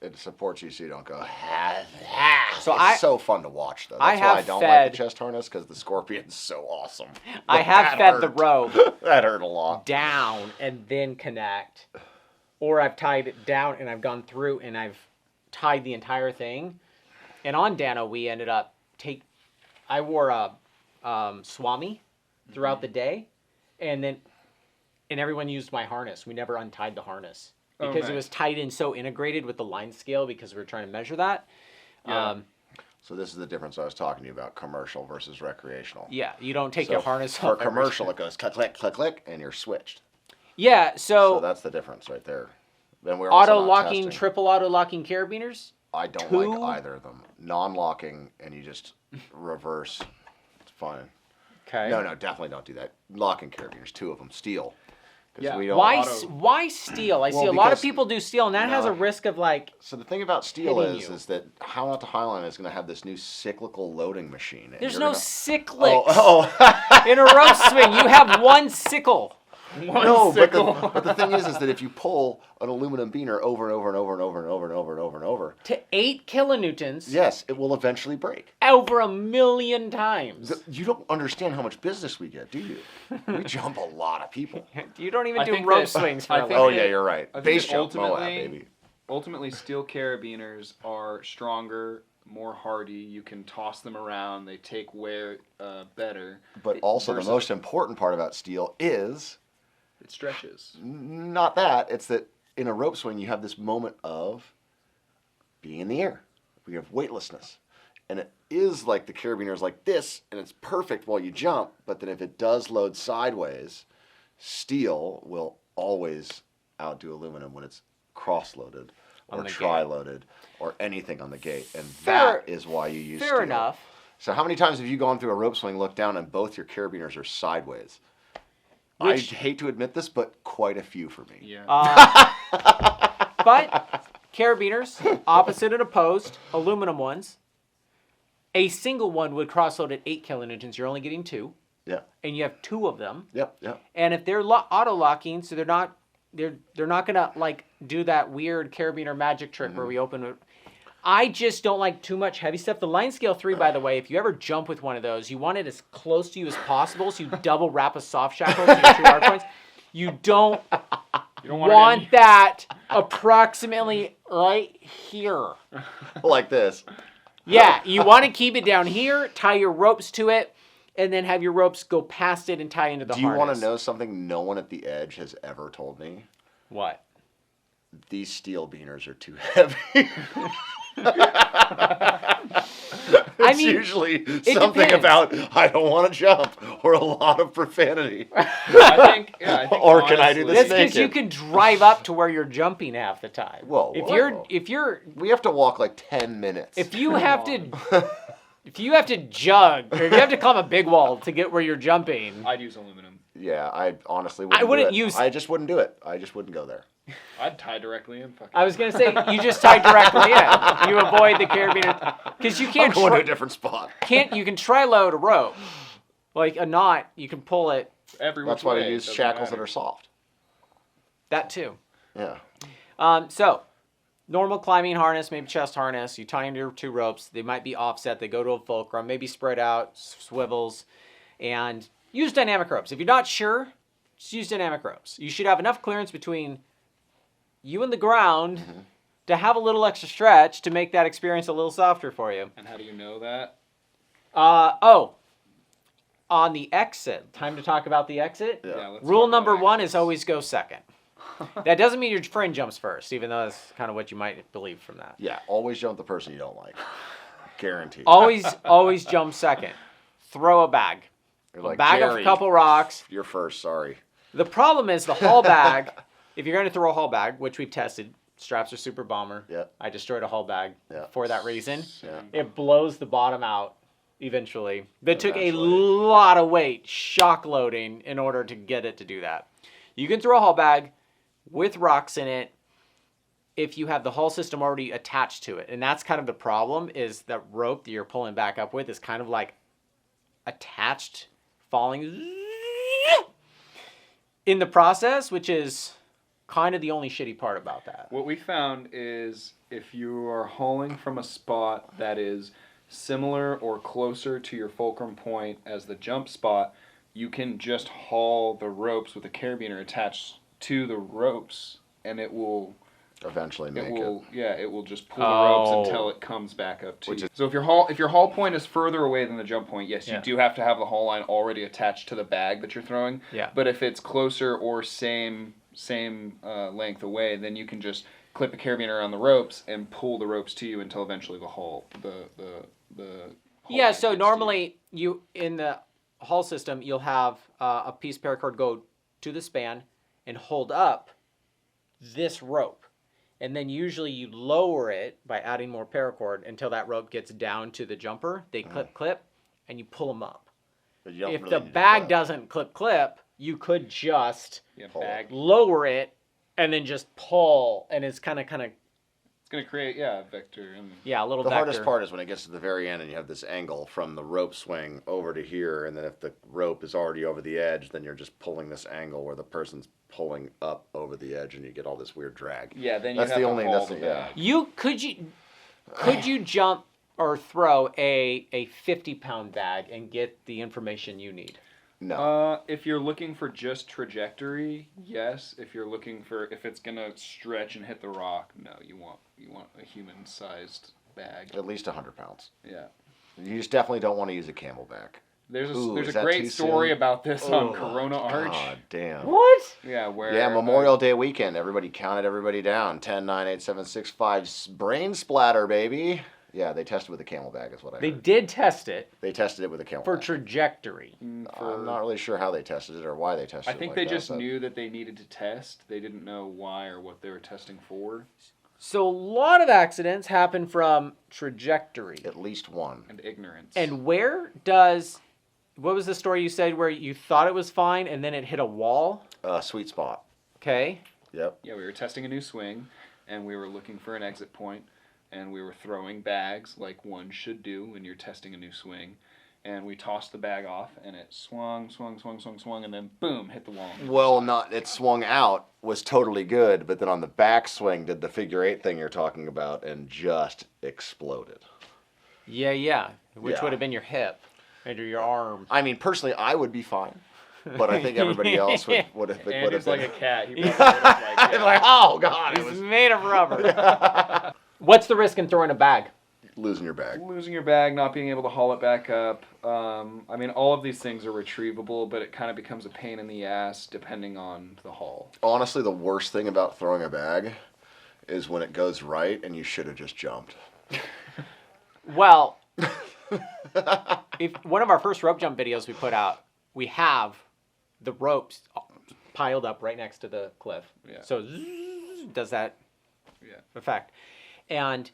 It supports you so you don't go. So it's so fun to watch though. That's I have why I don't fed- like the chest harness because the scorpion's so awesome. I have That fed the hurt. rope That hurt a lot. down and then connect, or I've tied it down and I've gone through and I've tied the entire thing. And on Dano, we ended up I wore a swami throughout the day, and everyone used my harness. We never untied the harness because it was tied in so integrated with the line scale because we were trying to measure that. Yeah. So this is the difference I was talking to you about: commercial versus recreational. Yeah, you don't take So your harness for off every commercial. time. It goes click, click, click, click, and you're switched. Yeah, So that's the difference right there. Then we're also auto not locking, testing. triple auto locking carabiners. I don't 2? like either of them. Non-locking, and you just reverse. It's fine. Okay. No, definitely don't do that. Locking carabiners, 2 of them, steel. 'Cause Yeah. we don't Why steel? I see Well, a lot of because- people do steel, and that has a risk of like. So the thing about steel hitting you. is that How Not to Highline is going to have this new cyclical loading machine. and There's you're no gonna- cyclics Oh, in a rope swing. You have one sickle. no, but the thing is that if you pull an aluminum beaner over and over and over and over and over and over and over and over, To 8 kilonewtons. yes, it will eventually break. Over 1,000,000 times. You don't understand how much business we get, do you? We jump a lot of people. You don't even I do think rope that- swings for I a think living. Oh that- yeah, you're right. I think Base that jump, Moab, ultimately- baby. Ultimately, steel carabiners are stronger, more hardy. You can toss them around. They take wear better. But also the versus- most important part about steel is It stretches. not that. It's that in a rope swing, you have this moment of being in the air. We have weightlessness. And it is like the carabiners like this, and it's perfect while you jump. But then if it does load sideways, steel will always outdo aluminum when it's cross-loaded On or the gate. tri-loaded or anything on the gate. And Fair- that is why you use Fair steel. enough. So how many times have you gone through a rope swing, looked down, and both your carabiners are sideways? Which- I hate to admit this, but quite a few for me. Yeah. But carabiners, opposite and opposed, aluminum ones. A single one would cross-load at 8 kilonewtons. You're only getting 2, Yeah. and you have 2 of them. Yep. And if they're auto-locking, so they're not gonna like do that weird carabiner magic trick where we open it. I just don't like too much heavy stuff. The line scale 3, by the way, if you ever jump with one of those, you want it as close to you as possible. So you double wrap a soft shackle to your 2 hard points. You don't You don't want, want that approximately right here. Like this. Yeah, you want to keep it down here, tie your ropes to it, and then have your ropes go past it and tie into the Do you harness. want to know something no one at the edge has ever told me? What? These steel beaners are too heavy. It's usually something depends. about I don't want to jump or a lot of profanity. I think Or can I do honestly- this? That's because you can drive up to where you're jumping half the time. Whoa, If whoa. you're We have to walk like 10 minutes. if you have to jug or if you have to climb a big wall to get where you're jumping, I'd use aluminum. Yeah, I honestly wouldn't wouldn't do it. use- I just wouldn't do it. I just wouldn't go there. I'd tie directly in. Fuck I was gonna say you just tie directly in. You avoid the carabiner because you I'm can't. going to a different spot. You can tri-load a rope, like a knot. You can pull it. every That's which why way, we it use doesn't shackles that matter. are soft. That too. Yeah. So, normal climbing harness, maybe chest harness. You tie into your 2 ropes. They might be offset. They go to a fulcrum, maybe spread out, swivels, and use dynamic ropes. If you're not sure, just use dynamic ropes. You should have enough clearance between you and the ground to have a little extra stretch to make that experience a little softer for you. And how do you know that? On the exit, time to talk about the exit. Yeah, let's Rule talk about number 1 exits. is always go second. That doesn't mean your friend jumps first, even though that's kind of what you might believe from that. Yeah, always jump the person you don't like. Guaranteed. Always jump second. Throw a bag. You're like, Bag of Jerry, a couple rocks. You're first, sorry. The problem is the hull bag. If you're going to throw a hull bag, which we've tested, straps are super bomber. Yep. I destroyed a hull bag Yep. for that reason. Yeah. It blows the bottom out eventually. That took a Eventually. lot of weight, shock loading, in order to get it to do that. You can throw a hull bag with rocks in it if you have the hull system already attached to it. And that's kind of the problem, is that rope that you're pulling back up with is kind of like attached, falling in the process, which is kind of the only shitty part about that. What we found is if you are hauling from a spot that is similar or closer to your fulcrum point as the jump spot, you can just haul the ropes with a carabiner attached to the ropes, and it will Eventually make it. it will just pull the ropes until it comes back up to you. So if your haul point is further away than the jump point, yes, you do have to have the haul line already attached to the bag that you're throwing. Yeah. But if it's closer or same length away, then you can just clip a carabiner on the ropes and pull the ropes to you until eventually the haul line Yeah, gets so to you. normally you in the hull system, you'll have a piece of paracord go to the span and hold up this rope. And then usually you lower it by adding more paracord until that rope gets down to the jumper. They clip, and you pull them up. But you don't If really the need to bag clip. doesn't clip, you could just Pull bag. lower it and then just pull, and it's kind of It's gonna create a vector. And a little The vector. hardest part is when it gets to the very end and you have this angle from the rope swing over to here, and then if the rope is already over the edge, then you're just pulling this angle where the person's pulling up over the edge, and you get all this weird drag. Yeah, then you That's have the to only- haul that's the the- bag. Could you jump or throw a 50-pound bag and get the information you need? No. If you're looking for just trajectory, yes. If you're looking for if it's gonna stretch and hit the rock, no. You want a human-sized bag. At least 100 pounds. Yeah. You just definitely don't want to use a camelback. There's Ooh, a is that great too story soon? about this on Corona Arch. God damn. What? Yeah, where Yeah, Memorial Day weekend. Everybody counted everybody down. 10, 9, 8, 7, 6, 5. Brain splatter, baby. Yeah, they tested with a camelback is what I They heard. did test it They tested it with a camelback. for trajectory. I'm not really sure how they tested it or why they tested I it think like they that, just but- knew that they needed to test. They didn't know why or what they were testing for. So a lot of accidents happen from trajectory. At least one. And ignorance. And where does... What was the story you said where you thought it was fine and then it hit a wall? Sweet spot. Okay. Yep. Yeah, we were testing a new swing, and we were looking for an exit point, and we were throwing bags like one should do when you're testing a new swing. And we tossed the bag off, and it swung, and then boom, hit the wall. Well, it swung out, was totally good, but then on the backswing did the figure 8 thing you're talking about and just exploded. Yeah. Which Yeah. would have been your hip under your arm. I mean, personally, I would be fine, but I think everybody else would have And he's been. like a cat. He probably would have It's like, oh god, it It's was made of rubber. What's the risk in throwing a bag? losing your bag. losing your bag, not being able to haul it back up. I mean, all of these things are retrievable, but it kind of becomes a pain in the ass depending on the haul. Honestly, the worst thing about throwing a bag is when it goes right and you should have just jumped. Well, if one of our first rope jump videos we put out, we have the ropes piled up right next to the cliff. Yeah. So zzz, does that effect. And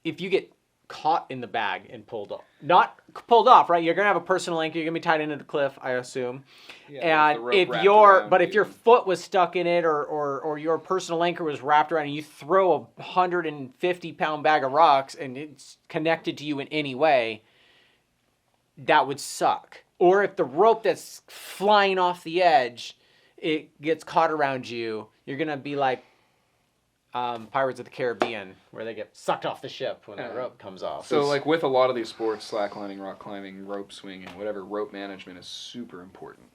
if you get caught in the bag and pulled off, not pulled off, right? You're going to have a personal anchor. You're going to be tied into the cliff, I assume. Yeah, And if your foot was stuck in it or your personal anchor was wrapped around and you throw a 150-pound bag of rocks and it's connected to you in any way, that would suck. Or if the rope that's flying off the edge, it gets caught around you, you're going to be like Pirates of the Caribbean, where they get sucked off the ship when the rope comes off. So, like with a lot of these sports, slacklining, rock climbing, rope swinging, whatever, rope management is super important.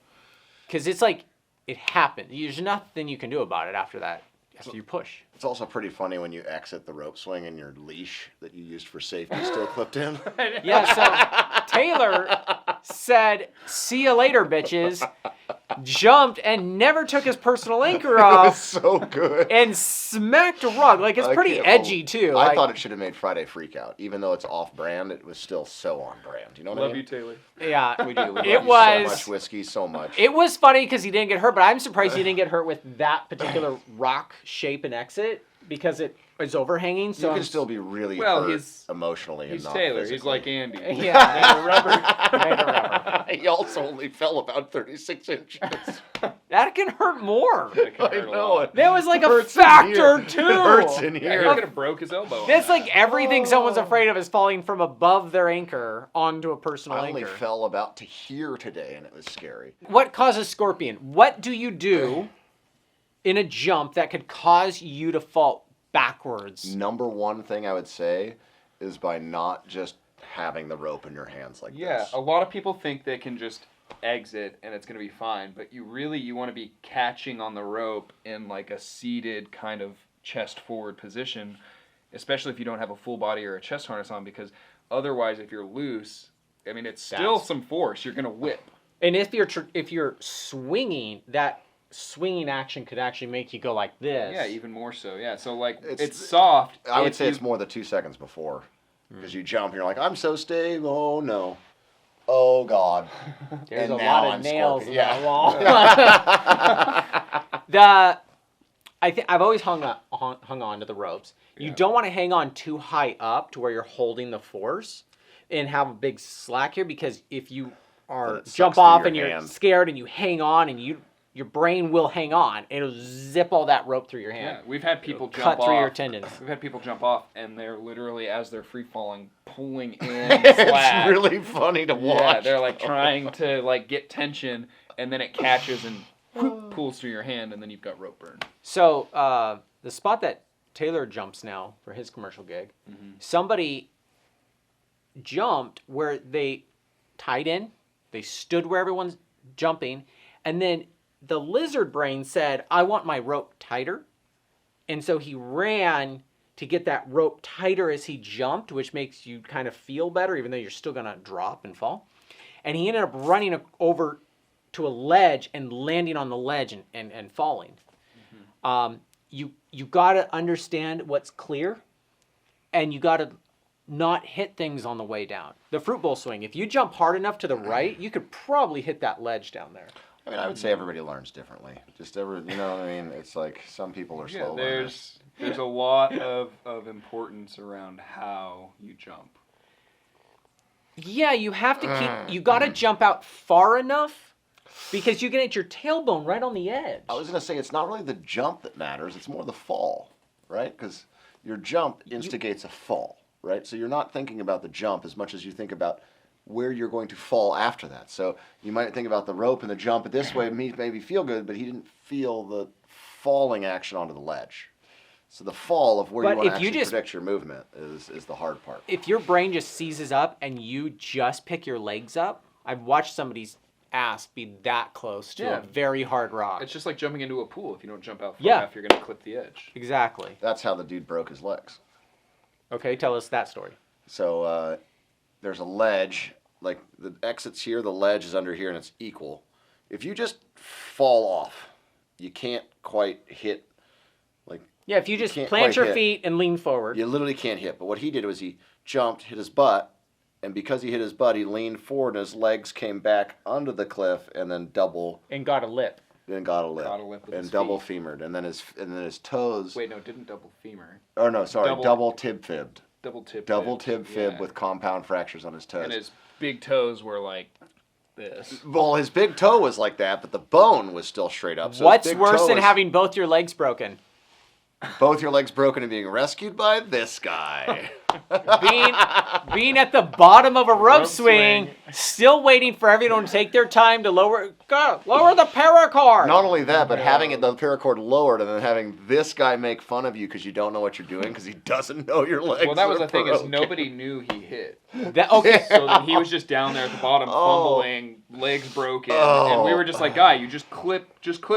Because it's like, it happened. There's nothing you can do about it after that. After you push. It's also pretty funny when you exit the rope swing and your leash that you used for safety is still clipped in. Yeah, so Taylor said, "See you later, bitches." Jumped and never took his personal anchor It was off so good. and smacked a rug. Like, it's pretty edgy, too. I Like, thought it should have made Friday Freakout. Even though it's off-brand, it was still so on-brand. You know what I Love mean? you, Taylor. yeah. We do. We love It you was- so much whiskey, so much. It was funny because he didn't get hurt, but I'm surprised he didn't get hurt with that particular rock shape and exit because it is overhanging. So you can I'm- still be really Well, hurt he's- emotionally and He's not Taylor. physically. He's like Andy. Yeah, made of rubber. He also only fell about 36 inches. That can hurt more. That can hurt a lot. That was like a Hurts in factor here. too. It hurts in Yeah, here. he could have broke his elbow. on That's that. like everything someone's afraid of is falling from above their anchor onto a personal I only anchor. fell about to here today, and it was scary. What causes scorpion? What do you do in a jump that could cause you to fall backwards? Number one thing I would say is by not just having the rope in your hands like Yeah, this. a lot of people think they can just exit and it's going to be fine, but you want to be catching on the rope in like a seated kind of chest forward position, especially if you don't have a full body or a chest harness on, because otherwise if you're loose, I mean, it's still That's- some force. You're going to whip. And if you're swinging, that swinging action could actually make you go like this. Yeah, even more so. Yeah, so like It's- it's soft. I would if say you- it's more the 2 seconds before. Because you jump and you're like, I'm so stable. Oh, no. Oh, God. There's And a now lot of I'm nails in scorpion. that wall. I've always hung on to the ropes. You don't want to hang on too high up to where you're holding the force and have a big slack here, because if you Then it jump sucks through off your and you're hand. scared and you hang on and your brain will hang on. It'll zip all that rope through your Yeah, hand. we've had people jump Cut off. through your tendons. We've had people jump off, and they're literally, as they're free falling, pulling in It's slack. really funny to watch. Yeah, they're like trying to like get tension, and then it catches and whoop, pulls through your hand, and then you've got rope burn. So the spot that Taylor jumps now for his commercial gig, somebody jumped where they tied in, they stood where everyone's jumping, and then the lizard brain said, I want my rope tighter. And so he ran to get that rope tighter as he jumped, which makes you kind of feel better, even though you're still going to drop and fall. And he ended up running over to a ledge and landing on the ledge and falling. You got to understand what's clear, and you got to not hit things on the way down. The fruit bowl swing, if you jump hard enough to the right, you could probably hit that ledge down there. I mean, I would say everybody learns differently. You know what I mean? It's like some people are slow learners. There's a lot of importance around how you jump. Yeah, you have to you got to jump out far enough, because you can hit your tailbone right on the edge. I was going to say it's not really the jump that matters. It's more the fall, right? Because your jump instigates a fall, right? So you're not thinking about the jump as much as you think about where you're going to fall after that. So you might think about the rope and the jump, but this way maybe feel good, but he didn't feel the falling action onto the ledge. So the fall of where But you want if to you actually just- predict your movement is the hard part. If your brain just seizes up and you just pick your legs up, I've watched somebody's ass be that close to Yeah. a very hard rock. It's just like jumping into a pool. If you don't jump out far Yeah. enough, you're going to clip the edge. Exactly. That's how the dude broke his legs. Okay, tell us that story. So there's a ledge, like the exit's here, the ledge is under here, and it's equal. If you just fall off, you can't quite hit, like Yeah, if you just can't plant quite your hit. feet and lean forward. You literally can't hit. But what he did was he jumped, hit his butt, and because he hit his butt, he leaned forward and his legs came back under the cliff and then And got a lip. Then got a lip. Got a lip with and his double feet. femored. And then his toes. Wait, no, didn't double femur. Oh no, sorry, double tib fibbed. Double tib. Double tib fib yeah. with compound fractures on his toes. And his big toes were like this. Well, his big toe was like that, but the bone was still straight up. So his What's big worse toe than was having both your legs broken? both your legs broken and being rescued by this guy? Being at the bottom of a rope Rope swing, swing. still waiting for everyone to take their time to lower the paracord. Not only that, but having the paracord lowered and then having this guy make fun of you because you don't know what you're doing because he doesn't know your legs. Well, that was are the thing is broken. nobody knew he hit. Okay. So then he was just down there at the bottom, fumbling, legs broken, and we were just like, "Guy, you just clip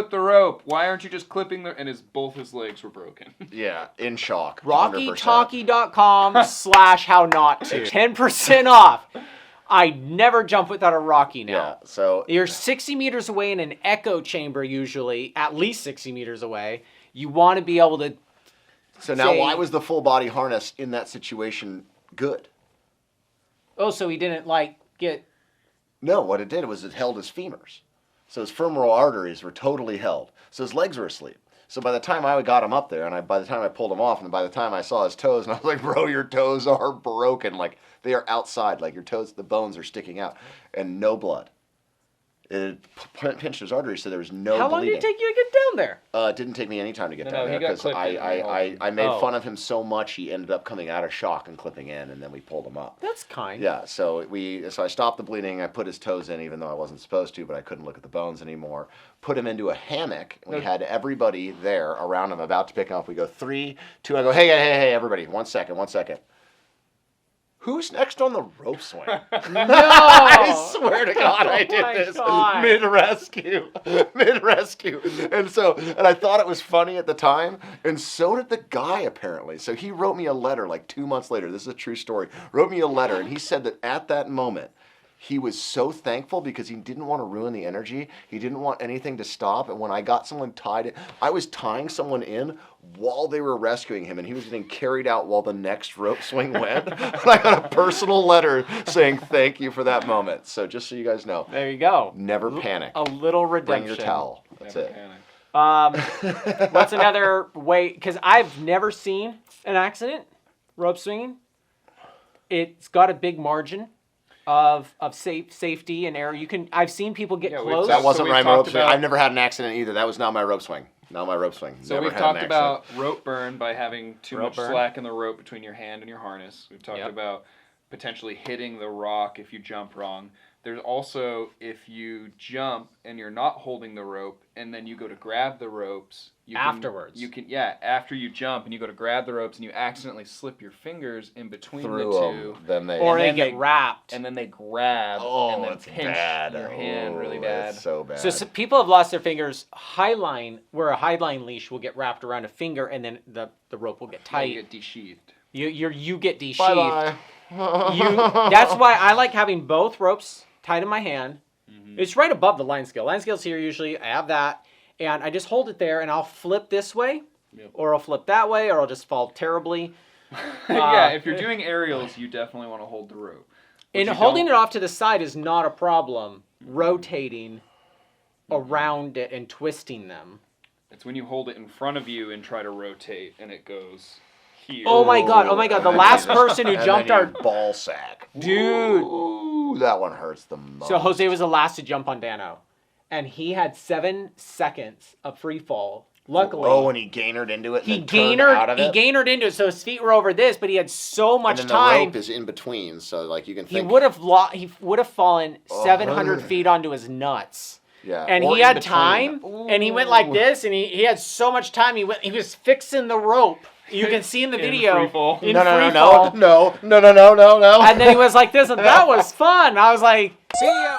the rope. Why aren't you just clipping the?" And both his legs were broken. Yeah, in shock. 100%. RockyTalky.com/how not to. 10% off. I never jump without a Rocky now. Yeah, so You're 60 meters away in an echo chamber usually, at least 60 meters away. You want to be able to now say- why was the full body harness in that situation good? Oh, so he didn't get No, what it did was it held his femurs. So his femoral arteries were totally held. So his legs were asleep. So by the time I got him up there, and by the time I pulled him off, and by the time I saw his toes, and I was like, bro, your toes are broken. Like, they are outside. Like, your toes, the bones are sticking out. And no blood. It pinched his arteries, so there was no bleeding. How long did it take you to get down there? It didn't take me any time to get No, down he there got because clipped in I made Oh. fun of him so much he ended up coming out of shock and clipping in, and then we pulled him up. That's kind. Yeah, so I stopped the bleeding. I put his toes in, even though I wasn't supposed to, but I couldn't look at the bones anymore. Put him into a hammock. We had everybody there around him, about to pick him up. We go 3, 2. I go, hey, everybody, 1 second. Who's next on the rope swing? No! I swear to God, I did my this God. mid-rescue. And I thought it was funny at the time, and so did the guy, apparently. So he wrote me a letter like 2 months later. This is a true story. Wrote me a letter, and he said that at that moment, he was so thankful because he didn't want to ruin the energy. He didn't want anything to stop. And when I got someone tied in, I was tying someone in while they were rescuing him, and he was getting carried out while the next rope swing went. And I got a personal letter saying thank you for that moment. So just so you guys know, There you go. never panic. A little redemption. Bring your towel. That's Never it. panic. What's another way? Because I've never seen an accident rope swinging. It's got a big margin of safety and error. I've seen people get Yeah, close. That wasn't we've my talked rope swing. about- I've never had an accident either. That was not my rope swing. Not my rope swing. So Never we've had an talked accident. about rope burn by having too Rope much burn. slack in the rope between your hand and your harness. We've talked Yep. about potentially hitting the rock if you jump wrong. There's also if you jump and you're not holding the rope and then you go to grab the ropes. Afterwards. After you jump and you go to grab the ropes and you accidentally slip your fingers in between Through the two. them. Then they. or and they then get they- wrapped. And then they grab and then it's pinch bad. your hand really Oh, bad. It's so bad. So people have lost their fingers. Where a highline leash will get wrapped around a finger, and then the rope will get You tight. get desheathed. You get desheathed. Bye-bye. That's why I like having both ropes tied in my hand. Mm-hmm. It's right above the line scale. Line scale's here usually. I have that. And I just hold it there, and I'll flip this way, Yep. or I'll flip that way, or I'll just fall terribly. Yeah, if you're doing aerials, you definitely want to hold the rope. And holding it off to the side is not a problem. Rotating around it and twisting them. It's when you hold it in front of you and try to rotate, and it goes here. Oh my god! The last person who And jumped then our your ball sack. dude. Ooh, that one hurts the most. So Jose was the last to jump on Dano, and he had 7 seconds of free fall. Luckily, Oh, and he gainered into it. he and then turned out of it. gainered into it, so his feet were over this, but he had so much And then time. the rope is in between, so like you can He think. would have fallen 700 feet onto his nuts. Yeah. And or he in had between. time, and he went like Ooh. this, and he had so much time. He was fixing the rope. You can see in the In video. free fall. in No. free fall. And And then he was like this, and that was fun. I was like, see ya.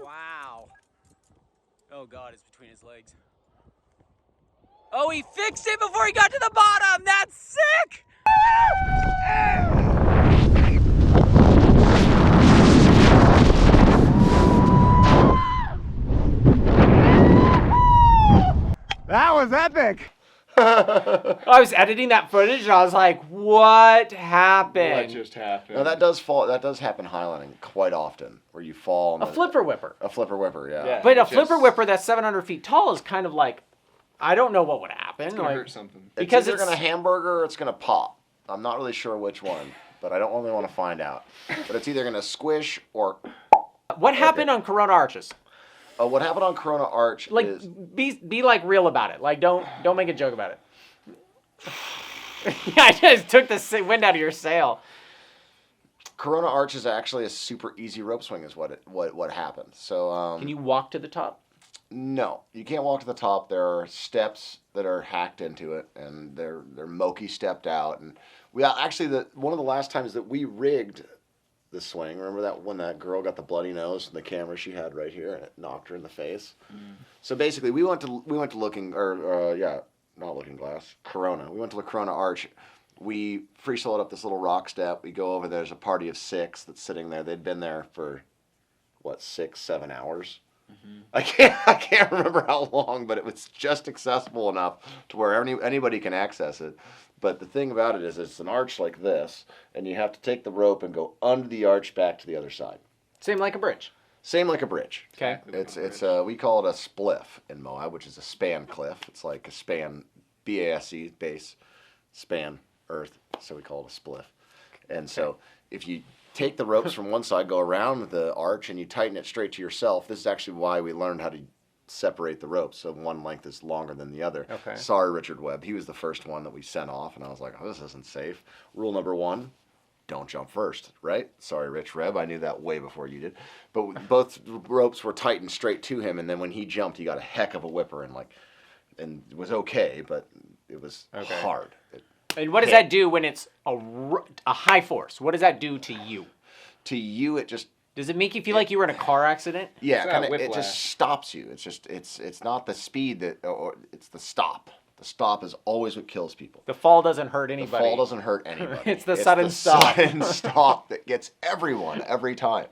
Wow. Oh God, it's between his legs. Oh, he fixed it before he got to the bottom. That's sick. That was epic. I was editing that footage and I was like, what happened? What just happened? Now that does happen highlining quite often, where you fall. A flipper whipper. A flipper whipper, yeah. Yeah. But a Just- flipper whipper that's 700 feet tall is kind of like, I don't know what would happen. It's gonna Like, hurt something. because It's either it's- gonna hamburger or it's gonna pop. I'm not really sure which one, but I don't really want to find out. But it's either gonna squish or. what happened on Corona Arches? What happened on Corona Arch Like, is be like real about it. Like, don't make a joke about it. Yeah, I just took the wind out of your sail. Corona Arch is actually a super easy rope swing. Is what happened. So Can you walk to the top? no, you can't walk to the top. There are steps that are hacked into it, and they're Moki stepped out. And we actually one of the last times that we rigged the swing. Remember that when that girl got the bloody nose from the camera she had right here, and it knocked her in the face. So basically, we went to not Looking Glass, Corona. We went to the Corona Arch. We free soloed up this little rock step. We go over there. There's a party of 6 that's sitting there. They'd been there for 6-7 hours. I can't remember how long, but it was just accessible enough to where anybody can access it. But the thing about it is it's an arch like this, and you have to take the rope and go under the arch back to the other side. Same like a bridge. Same like a bridge. Okay. It's we call it a spliff in Moab, which is a span cliff. It's like a span, BASE, base, span, earth. So we call it a spliff. And so if you take the ropes from one side, go around the arch, and you tighten it straight to yourself, this is actually why we learned how to separate the ropes so one length is longer than the other. Okay. Sorry, Richard Webb. He was the first one that we sent off, and I was like, oh, this isn't safe. Rule number 1. Don't jump first, right? Sorry, Rich Reb. I knew that way before you did. But both ropes were tightened straight to him, and then when he jumped, he got a heck of a whipper, and it was okay, but it was hard. And what does that do when it's a high force? What does that do to you? To you, it just Does it make you feel like you were in a car accident? yeah, It's kind that of. It whiplash. just stops you. It's just it's not the speed or it's the stop. The stop is always what kills people. The fall doesn't hurt The anybody. fall doesn't hurt anybody. It's the sudden stop. Sudden stop that gets everyone every time.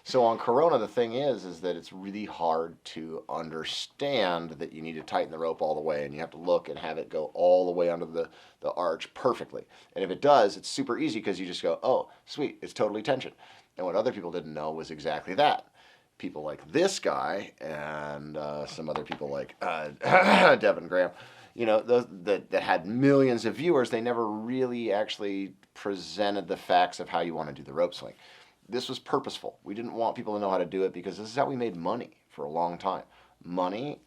So on Corona, the thing is that it's really hard to understand that you need to tighten the rope all the way, and you have to look and have it go all the way under the arch perfectly. And if it does, it's super easy because you just go, oh, sweet, it's totally tension. And what other people didn't know was exactly that. People like this guy and some other people like Devin Graham, that had millions of viewers, they never really actually presented the facts of how you want to do the rope swing. This was purposeful. We didn't want people to know how to do it because this is how we made money for a long time. Money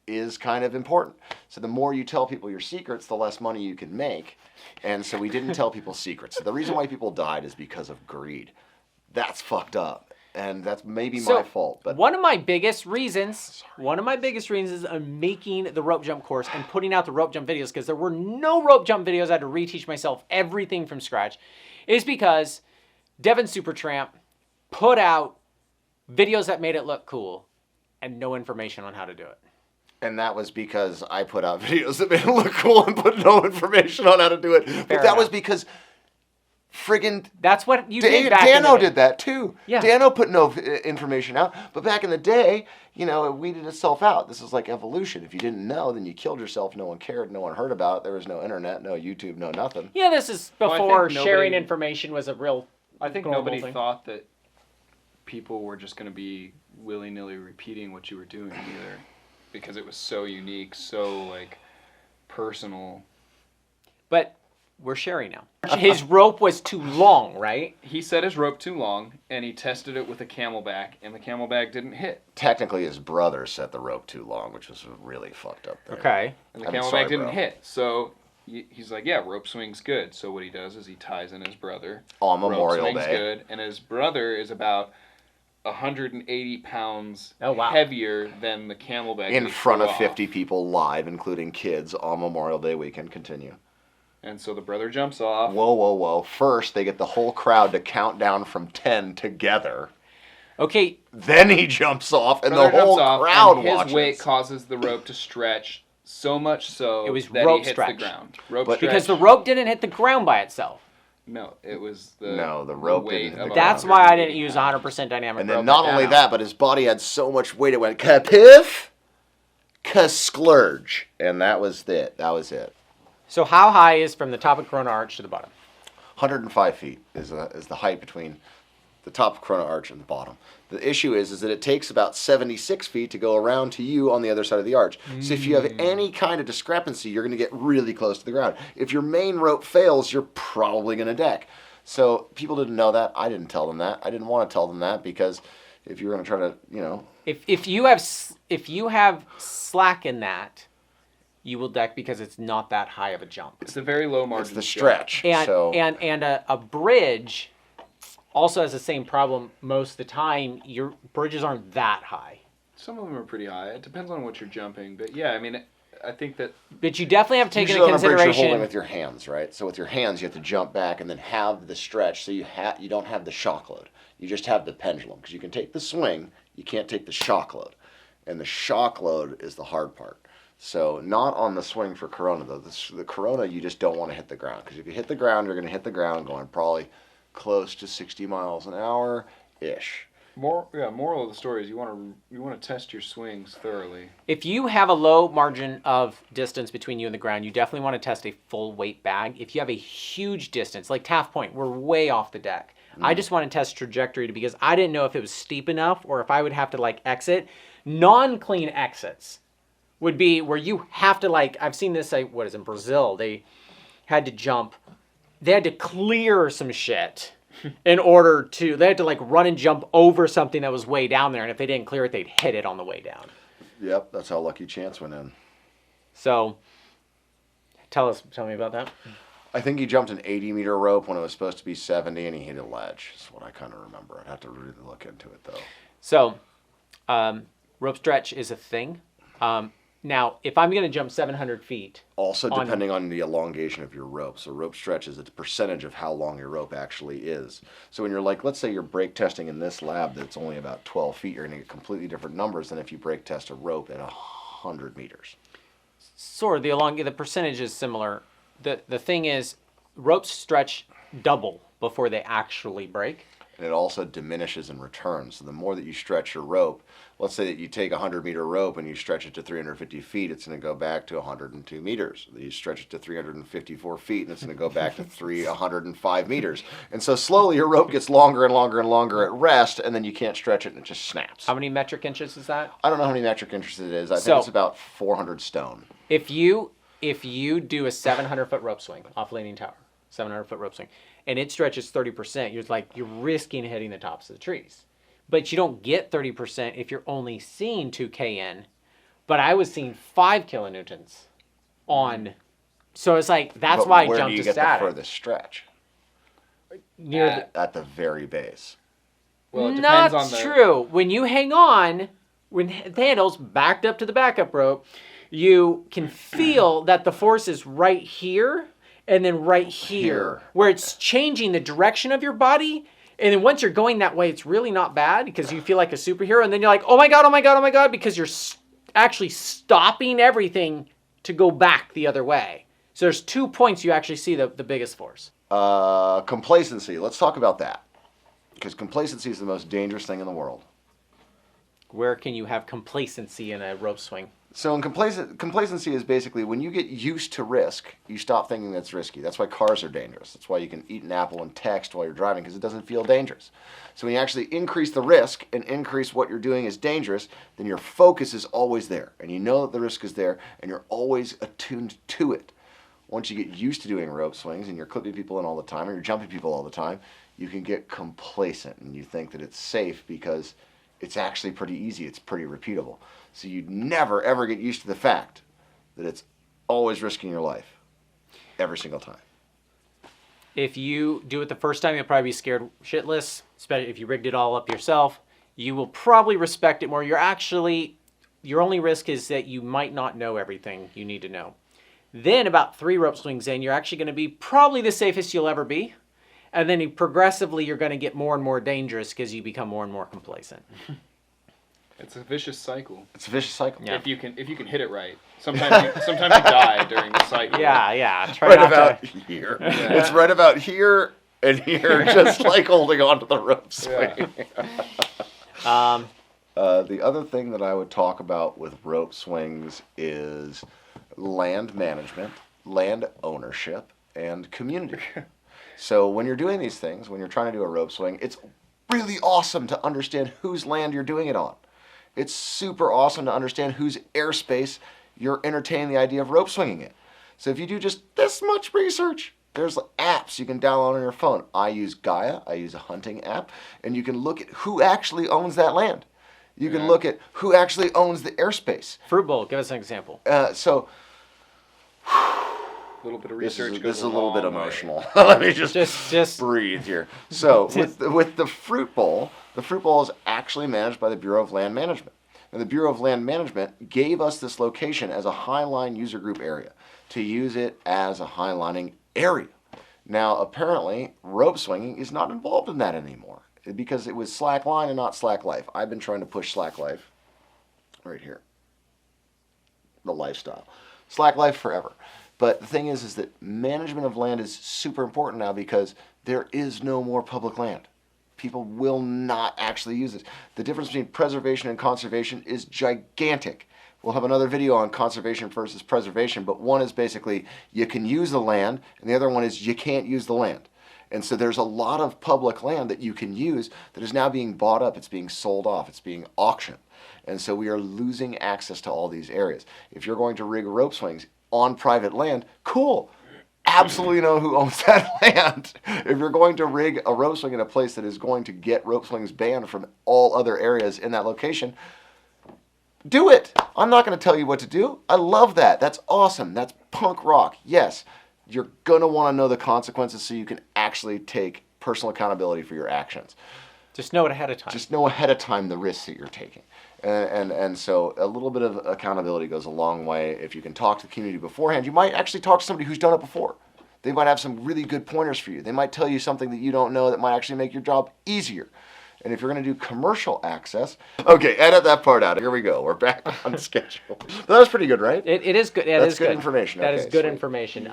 is kind of important. So the more you tell people your secrets, the less money you can make. And so we didn't tell people secrets. So the reason why people died is because of greed. That's fucked up. And that's maybe my fault. But one of my biggest reasons on making the rope jump course and putting out the rope jump videos, because there were no rope jump videos, I had to reteach myself everything from scratch, is because Devin Supertramp put out videos that made it look cool and no information on how to do it. And that was because I put out videos that made it look cool and put no information on how to do it. But that was because friggin' that's what you did back in the Dano day. did that too. Yeah. Dano put no information out. But back in the day, it weeded itself out. This is like evolution. If you didn't know, then you killed yourself. No one cared. No one heard about it. There was no internet, no YouTube, no nothing. Yeah, this is Well, I before think sharing nobody- information was a real I think normal nobody thing. thought that people were just going to be willy-nilly repeating what you were doing either, because it was so unique, so personal. But we're sharing now. His rope was too long, right? He set his rope too long, and he tested it with a camelback, and the camelback didn't hit. Technically, his brother set the rope too long, which was really fucked up there. Okay. And the I'm camelback sorry, didn't bro. hit. So he's like, yeah, rope swing's good. So what he does is he ties in his brother. On Memorial Rope swing's Day. good, and his brother is about 180 pounds Oh, wow. heavier than the camelback. In that he front threw of off. 50 people live, including kids, on Memorial Day weekend. Continue. And so the brother jumps off. Whoa. First, they get the whole crowd to count down from 10 together. Okay, Then he jumps off, and Brother the whole jumps off, crowd and his watches. weight causes the rope to stretch so much so It was that rope he hits stretch. the ground. Rope But- stretch. because the rope didn't hit the ground by itself. No, it was the No, the rope weight didn't hit of the That's ground. why I didn't use 100% dynamic And rope. then not at only Dano. that, but his body had so much weight, it went kapiff. Splurge. And that was it. So how high is from the top of Corona Arch to the bottom? 105 feet is the height between the top of Corona Arch and the bottom. The issue is that it takes about 76 feet to go around to you on the other side of the arch. So if you have any kind of discrepancy, you're going to get really close to the ground. If your main rope fails, you're probably going to deck. So people didn't know that. I didn't tell them that. I didn't want to tell them that because if you were going to try to, If you have slack in that, you will deck because it's not that high of a jump. It's the very low margin. it's the stretch. And a bridge also has the same problem most of the time. Your bridges aren't that high. Some of them are pretty high. It depends on what you're jumping, but yeah, I mean, I think that. But you definitely have to take Usually into on a bridge, consideration. you're holding with your hands, right? So with your hands, you have to jump back and then have the stretch. So you don't have the shock load. You just have the pendulum because you can take the swing, you can't take the shock load, and the shock load is the hard part. So not on the swing for Corona though. The Corona, you just don't want to hit the ground because if you hit the ground, you're going to hit the ground going probably close to 60 miles an hour ish. Moral of the story is you want to test your swings thoroughly. If you have a low margin of distance between you and the ground, you definitely want to test a full weight bag. If you have a huge distance, like Taft Point, we're way off the deck. I just want to test trajectory because I didn't know if it was steep enough or if I would have to exit. Non-clean exits would be where you have to I've seen this in Brazil. They had to clear some shit in order to, they had to run and jump over something that was way down there. And if they didn't clear it, they'd hit it on the way down. Yep, that's how Lucky Chance went in. So tell me about that. I think he jumped an 80-meter rope when it was supposed to be 70, and he hit a ledge. That's what I kind of remember. I'd have to really look into it, though. So rope stretch is a thing. Now, if I'm going to jump 700 feet... Also depending on the elongation of your rope. So rope stretch is a percentage of how long your rope actually is. So when you're let's say you're brake testing in this lab that's only about 12 feet, you're going to get completely different numbers than if you brake test a rope at 100 meters. Sort of. The percentage is similar. The thing is, ropes stretch double before they actually break. And it also diminishes in return. So the more that you stretch your rope, let's say that you take a 100-meter rope and you stretch it to 350 feet, it's going to go back to 102 meters. You stretch it to 354 feet, and it's going to go back to 105 meters. And so slowly your rope gets longer and longer and longer at rest, and then you can't stretch it, and it just snaps. How many metric inches is that? I don't know how many metric inches it is. I think it's about 400 stone. If you do a 700-foot rope swing off Leaning Tower, 700-foot rope swing, and it stretches 30%, you're risking hitting the tops of the trees. But you don't get 30% if you're only seeing 2 kN. But I was seeing 5 kilonewtons on. So it's that's why I jumped to static. Where do you get the furthest stretch? At the very base. Well, it depends on Not true. When you hang on, when the handle's backed up to the backup rope, you can feel that the force is right here and then right here, where it's changing the direction of your body. And then once you're going that way, it's really not bad because you feel like a superhero. And then you're like, oh my God, oh my God, oh my God, because you're actually stopping everything to go back the other way. So there's 2 points you actually see the biggest force. Complacency. Let's talk about that. Because complacency is the most dangerous thing in the world. Where can you have complacency in a rope swing? So complacency is basically when you get used to risk, you stop thinking that's risky. That's why cars are dangerous. That's why you can eat an apple and text while you're driving because it doesn't feel dangerous. So when you actually increase the risk and increase what you're doing is dangerous, then your focus is always there. And you know that the risk is there and you're always attuned to it. Once you get used to doing rope swings and you're clipping people in all the time or you're jumping people all the time, you can get complacent and you think that it's safe because it's actually pretty easy. It's pretty repeatable. So you'd never, ever get used to the fact that it's always risking your life. Every single time. If you do it the first time, you'll probably be scared shitless. Especially if you rigged it all up yourself. You will probably respect it more. Your only risk is that you might not know everything you need to know. Then about 3 rope swings in, you're actually going to be probably the safest you'll ever be. And then progressively, you're going to get more and more dangerous because you become more and more complacent. It's a vicious cycle. It's a vicious cycle. Yeah. If you can hit it right. Sometimes you die during the cycle. Yeah. Try right not about to... here. Yeah. It's right about here and here, just like holding onto the rope swing. Yeah. The other thing that I would talk about with rope swings is land management, land ownership, and community. So when you're doing these things, when you're trying to do a rope swing, it's really awesome to understand whose land you're doing it on. It's super awesome to understand whose airspace you're entertaining the idea of rope swinging in. So if you do just this much research, there's apps you can download on your phone. I use Gaia, I use a hunting app, and you can look at who actually owns that land. You can look at who actually owns the airspace. Fruit bowl, give us an example. So A little bit of research. this is a little bit long way. emotional. Let me Just breathe here. So with the fruit bowl is actually managed by the Bureau of Land Management. And the Bureau of Land Management gave us this location as a highline user group area to use it as a highlining area. Now, apparently, rope swinging is not involved in that anymore because it was slack line and not slack life. I've been trying to push slack life right here. The lifestyle. Slack life forever. But the thing is that management of land is super important now because there is no more public land. People will not actually use it. The difference between preservation and conservation is gigantic. We'll have another video on conservation versus preservation, but one is basically you can use the land, and the other one is you can't use the land. And so there's a lot of public land that you can use that is now being bought up, it's being sold off, it's being auctioned. And so we are losing access to all these areas. If you're going to rig rope swings on private land, cool. Absolutely know who owns that land. If you're going to rig a rope swing in a place that is going to get rope swings banned from all other areas in that location, do it. I'm not going to tell you what to do. I love that. That's awesome. That's punk rock. Yes, you're going to want to know the consequences so you can actually take personal accountability for your actions. Just know it ahead of time. Just know ahead of time the risks that you're taking. And so a little bit of accountability goes a long way. If you can talk to the community beforehand, you might actually talk to somebody who's done it before. They might have some really good pointers for you. They might tell you something that you don't know that might actually make your job easier. And if you're going to do commercial access, okay, edit that part out. Here we go. We're back on schedule. That was pretty good, right? It is good. That's good information. That Okay, is good sweet. information.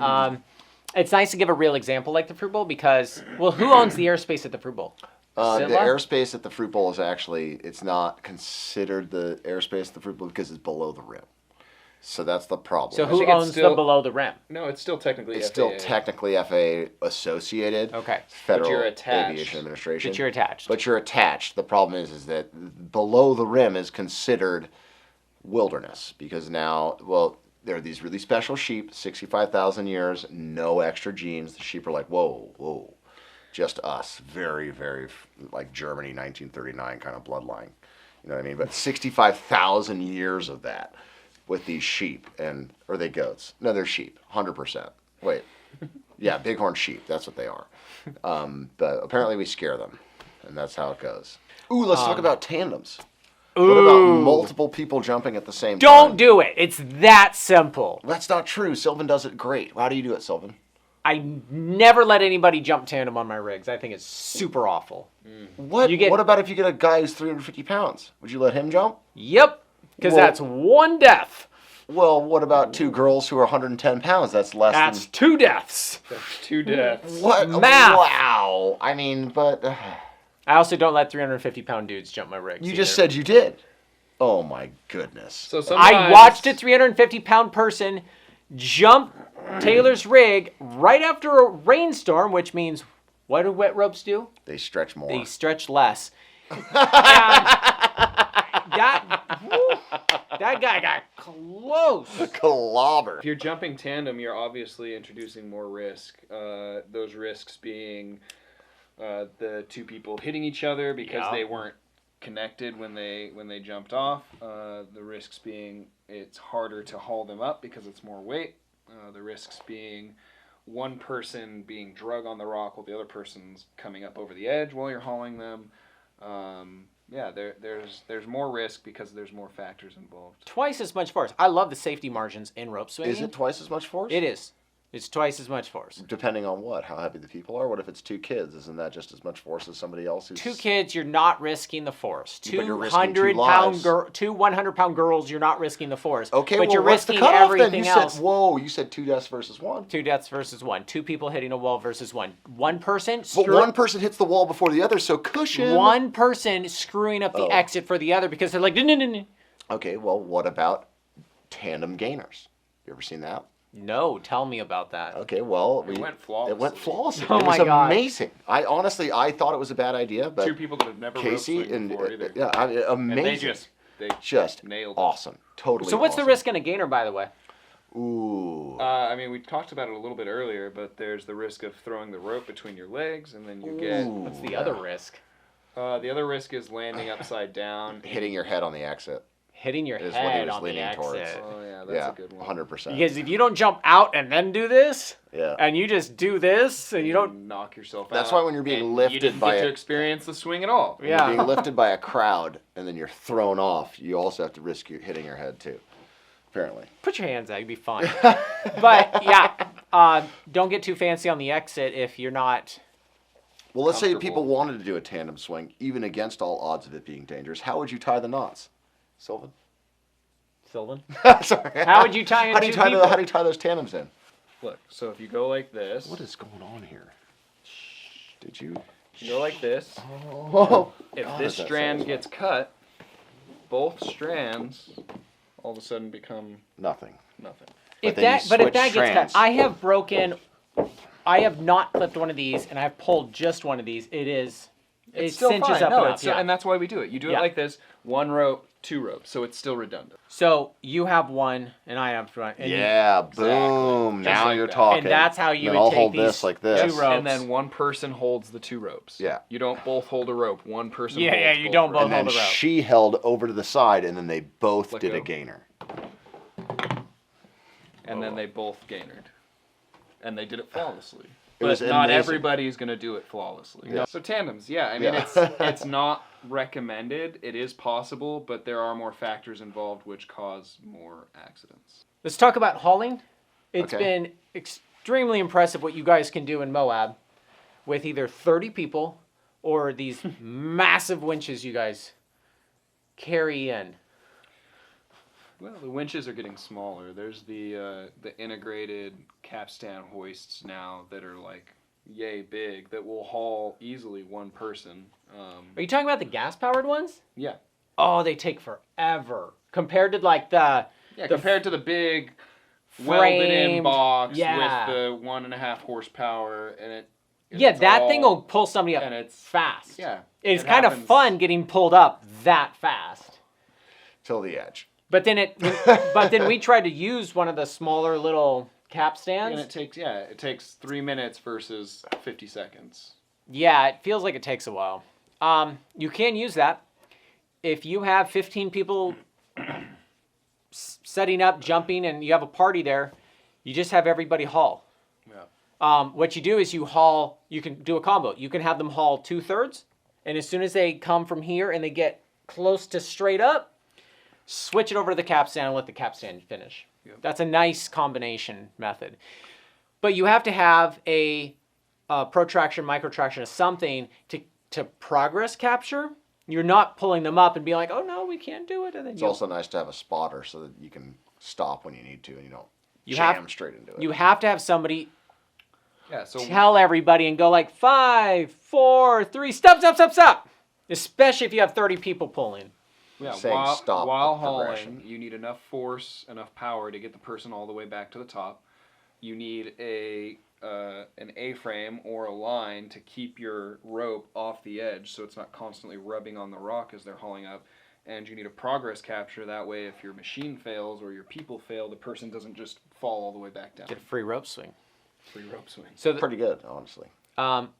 It's nice to give a real example like the Fruit Bowl because, well, who owns the airspace at the Fruit Bowl? The Sitla? airspace at the Fruit Bowl is actually, it's not considered the airspace at the Fruit Bowl because it's below the rim. So that's the problem. So who think it's owns still- the below the rim? No, it's still technically It's FAA. still technically FAA associated. Okay. Federal But you're attached. Aviation Administration. That you're attached. But you're attached. The problem is that below the rim is considered wilderness because now, well, there are these really special sheep, 65,000 years, no extra genes. The sheep are like, whoa, just us. Very, very like Germany, 1939 kind of bloodline. You know what I mean? But 65,000 years of that with these sheep, and are they goats? No, they're sheep, 100%. Wait, yeah, bighorn sheep. That's what they are. But apparently we scare them, and that's how it goes. Ooh, let's talk about tandems. What about multiple people jumping at the same time? Don't do it. It's that simple. That's not true. Sylvan does it great. How do you do it, Sylvan? I never let anybody jump tandem on my rigs. I think it's super awful. What? You get- What about if you get a guy who's 350 pounds? Would you let him jump? Yep. Because Well- that's one death. Well, what about two girls who are 110 pounds? That's less That's than... 2 deaths. Two deaths. What? Math. Wow. I mean, but... I also don't let 350-pound dudes jump my rigs. you just either. said you did. Oh, my goodness. So sometimes I watched a 350-pound person jump Taylor's rig right after a rainstorm, which means what do wet ropes do? They stretch more. They stretch less. And that guy got close. Clobber. If you're jumping tandem, you're obviously introducing more risk. Those risks being the two people hitting each other because Yeah. they weren't connected when they jumped off. The risks being it's harder to haul them up because it's more weight. The risks being one person being drug on the rock while the other person's coming up over the edge while you're hauling them. There's more risk because there's more factors involved. Twice as much force. I love the safety margins in rope swinging. Is it twice as much force? It is. It's twice as much force. Depending on what? How heavy the people are? What if it's 2 kids? Isn't that just as much force as somebody else who's... 2 kids, you're not risking the force. But you're risking 2 lives. 2 100-pound girls, you're not risking the force. Okay, but well, you're what's risking the cutoff everything then? You else. said, whoa, you said 2 deaths versus 1. 2 deaths versus 1. 2 people hitting a wall versus 1. One person... But one person hits the wall before the other, so cushion. One person screwing up the exit for the other because they're like, no. Okay, well, what about tandem gainers? You ever seen that? No, tell me about that. Okay, well, It went flawlessly. It went flawlessly. Oh It was my God. amazing. I honestly thought it was a bad idea, but 2 people that have never Casey rope swung and before either. yeah, I mean, amazing. And they just nailed it. awesome. Totally. So what's the awesome. risk in a gainer, by the way? Ooh. I mean, we talked about it a little bit earlier, but there's the risk of throwing the rope between your legs, and then you get... What's the other risk? The other risk is landing upside down. Hitting your head on the exit. Hitting your Is what he head was on the leaning exit. towards. Oh, yeah, that's Yeah, a good one. 100%. Because if you don't jump out and then do this, Yeah. and you just do this, and you don't... knock yourself out. That's why when you're being and lifted you didn't by get a- to experience the swing at all. When Yeah. you're being lifted by a crowd and then you're thrown off, you also have to risk hitting your head too. Apparently. Put your hands out, you'd be fine. But, yeah, don't get too fancy on the exit if you're not... Well, let's say Comfortable. people wanted to do a tandem swing, even against all odds of it being dangerous. How would you tie the knots, Sylvan? Sylvan? Sorry. How would you tie in How do you two tie people? how do you tie those tandems in? Look, so if you go like this, What is going on here? Did you? you go like this. Oh. If God, this is that strand satisfying. gets cut, both strands all of a sudden become Nothing. nothing. If then you that, but if switch that strands. gets cut, I have not clipped one of these, and I've pulled just one of these. It Still cinches fine. up No, and up. it's Yeah. and that's why we do it. You do Yeah. it like this: 1 rope, 2 ropes, so it's still redundant. So you have one, and I have one. And Yeah, boom. Just Now like you're that. talking. And that's how you then would I'll take hold these this like this. two ropes. And then one person holds the 2 ropes. Yeah. You don't both hold a rope. One person. Yeah, holds yeah, you both don't both ropes. And then hold the rope. she held over to the side, and then they both Let did a go. gainer. And then they both gainered, and they did it flawlessly. It But was not amazing. everybody's going to do it flawlessly. Yeah. So tandems, yeah, I mean Yeah. it's not recommended. It is possible, but there are more factors involved which cause more accidents. Let's talk about hauling. It's Okay. been extremely impressive what you guys can do in Moab with either 30 people or these massive winches you guys carry in. Well, the winches are getting smaller. There's the integrated capstan hoists now that are like yay big that will haul easily one person. Are you talking about the gas-powered ones? Yeah. Oh, they take forever compared to like the Compared to the big welded-in framed- box yeah. with the 1.5 horsepower, and yeah, it's that thing all- will pull somebody up and it's fast. yeah. It's it kind of happens. fun getting pulled up that fast. Till the edge. But then we tried to use one of the smaller little capstans. And it takes 3 minutes versus 50 seconds. Yeah, it feels like it takes a while. You can use that if you have 15 people setting up, jumping, and you have a party there. You just have everybody haul. Yeah. What you do is you haul. You can do a combo. You can have them haul 2/3, and as soon as they come from here and they get close to straight up, switch it over to the capstan and let the capstan finish. Yep. That's a nice combination method. But you have to have a protraction, microtraction, or something to progress capture. You're not pulling them up and being like, oh no, we can't do it. And then It's also nice to have a spotter so that you can stop when you need to and you don't You jam have- straight into it. you have to have somebody Yeah. So tell everybody and go like 5, 4, 3, stop. Especially if you have 30 people pulling. yeah, saying while, stop while the hauling, progression. you need enough force, enough power to get the person all the way back to the top. You need an A-frame or a line to keep your rope off the edge so it's not constantly rubbing on the rock as they're hauling up. And you need a progress capture. That way, if your machine fails or your people fail, the person doesn't just fall all the way back down. Get a free rope swing. Free rope swing. So Pretty good, honestly.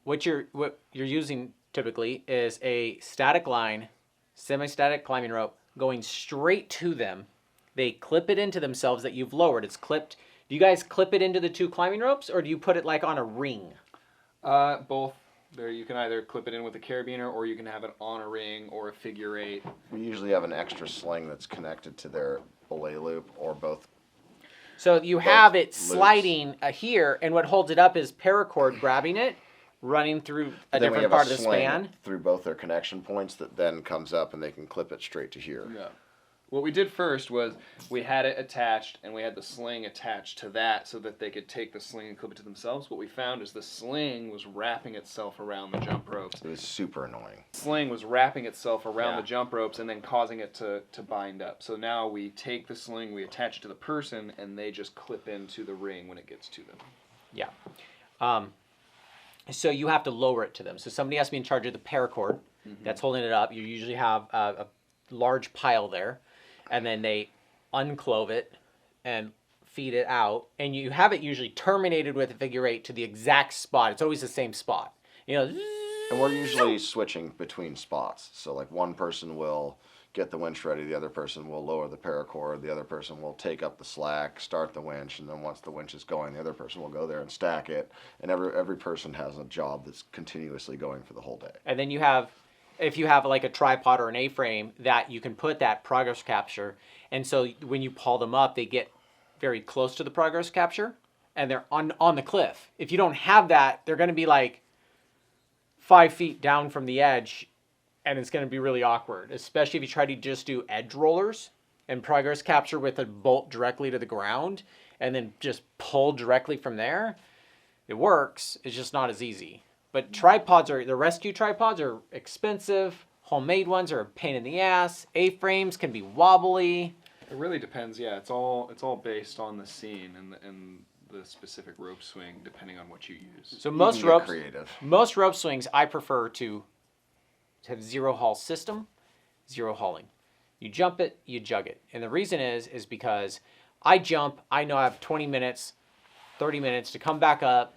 what you're using typically is a static line, semi-static climbing rope going straight to them. They clip it into themselves that you've lowered. It's clipped. Do you guys clip it into the 2 climbing ropes, or do you put it like on a ring? Both. There, you can either clip it in with a carabiner, or you can have it on a ring or a figure 8. We usually have an extra sling that's connected to their belay loop or both. So you have it loops. sliding here, and what holds it up is paracord grabbing it, running through a Then we different have part a of the sling span. through both their connection points that then comes up and they can clip it straight to here. Yeah. What we did first was we had it attached and we had the sling attached to that so that they could take the sling and clip it to themselves. What we found is the sling was wrapping itself around the jump ropes. It was super annoying. The sling was wrapping itself around Yeah. the jump ropes and then causing it to bind up. So now we take the sling, we attach it to the person, and they just clip into the ring when it gets to them. Yeah. So you have to lower it to them. So somebody has to be in charge of the paracord that's holding it up. You usually have a large pile there, and then they unclove it and feed it out. And you have it usually terminated with a figure eight to the exact spot. It's always the same spot. You know. And we're usually switching between spots. So like one person will get the winch ready, the other person will lower the paracord, the other person will take up the slack, start the winch, and then once the winch is going, the other person will go there and stack it. And every person has a job that's continuously going for the whole day. And then you have, if you have like a tripod or an A-frame, that you can put that progress capture. And so when you pull them up, they get very close to the progress capture, and they're on the cliff. If you don't have that, they're going to be like 5 feet down from the edge, and it's going to be really awkward, especially if you try to just do edge rollers and progress capture with a bolt directly to the ground and then just pull directly from there. It works. It's just not as easy. But the rescue tripods are expensive. Homemade ones are a pain in the ass. A-frames can be wobbly. It really depends. Yeah, it's all based on the scene and the specific rope swing, depending on what you use. So You most can get ropes, creative. most rope swings, I prefer to have zero haul system, zero hauling. You jump it, you jug it. And the reason is because I jump, I know I have 20 minutes, 30 minutes to come back up,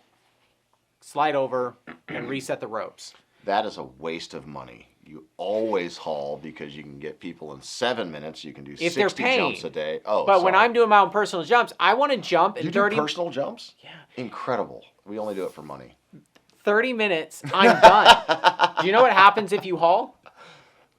slide over, and reset the ropes. That is a waste of money. You always haul because you can get people in 7 minutes. You can do If they're 60 paying. jumps a day. Oh, But when sorry. I'm doing my own personal jumps, I want to jump in You do 30 personal jumps? Yeah. Incredible. We only do it for money. 30 minutes, I'm done. Do you know what happens if you haul?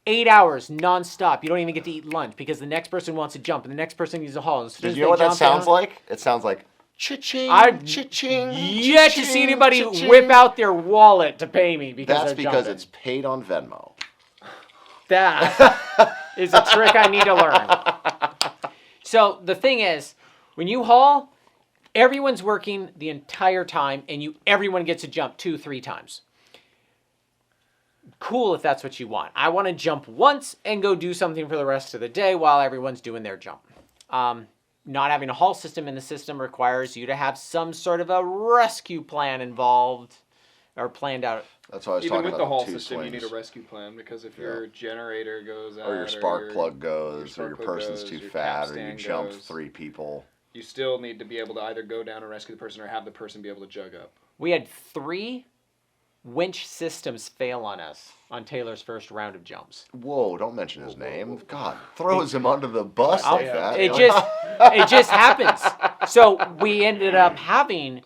8 hours nonstop. You don't even get to eat lunch because the next person wants to jump and the next person needs to haul. And as soon Did as you know they what that jump, sounds they- like? It sounds like cha-ching, I've cha-ching, yet to see cha-ching, anybody cha-ching. whip out their wallet to pay me because That's they're because jumping. it's paid on Venmo. That is a trick I need to learn. So the thing is, when you haul, everyone's working the entire time, and everyone gets to jump 2-3 times. Cool if that's what you want. I want to jump once and go do something for the rest of the day while everyone's doing their jump. Not having a haul system in the system requires you to have some sort of a rescue plan involved or planned out. That's why I was Even talking with about the haul two system, you swings. need a rescue plan because if your generator goes out, Or your spark your plug goes, or spark your plug person's goes, too your fat, or you capstan jumped goes, 3 people. you still need to be able to either go down and rescue the person or have the person be able to jug up. We had 3 winch systems fail on us on Taylor's first round of jumps. Whoa, don't mention his name. God, throws him under the bus I'll- like that. It just happens. So we ended up having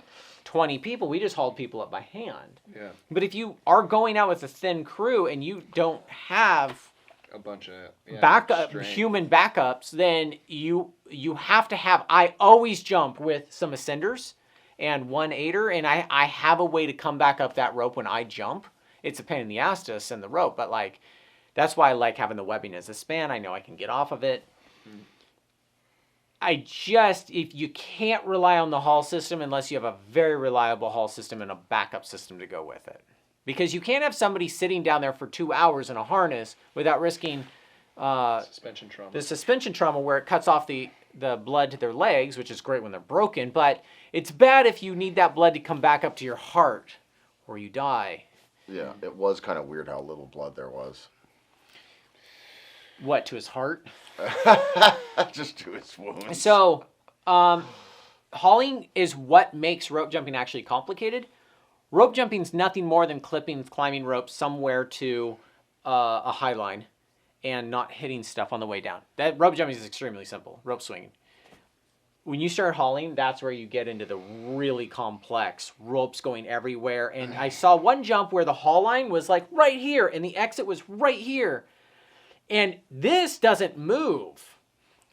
20 people. We just hauled people up by hand. Yeah, But if you are going out with a thin crew and you don't have a bunch of strength. human backups, then you have to have. I always jump with some ascenders and one aider, and I have a way to come back up that rope when I jump. It's a pain in the ass to ascend the rope, but like that's why I like having the webbing as a span. I know I can get off of it. If you can't rely on the haul system unless you have a very reliable haul system and a backup system to go with it. Because you can't have somebody sitting down there for 2 hours in a harness without risking Suspension trauma. the suspension trauma where it cuts off the blood to their legs, which is great when they're broken, but it's bad if you need that blood to come back up to your heart or you die. Yeah, it was kind of weird how little blood there was. What, to his heart? Just to his wounds. So, hauling is what makes rope jumping actually complicated. Rope jumping is nothing more than climbing ropes somewhere to a high line and not hitting stuff on the way down. That rope jumping is extremely simple. Rope swinging. When you start hauling, that's where you get into the really complex ropes going everywhere. And I saw one jump where the haul line was like right here and the exit was right here. And this doesn't move.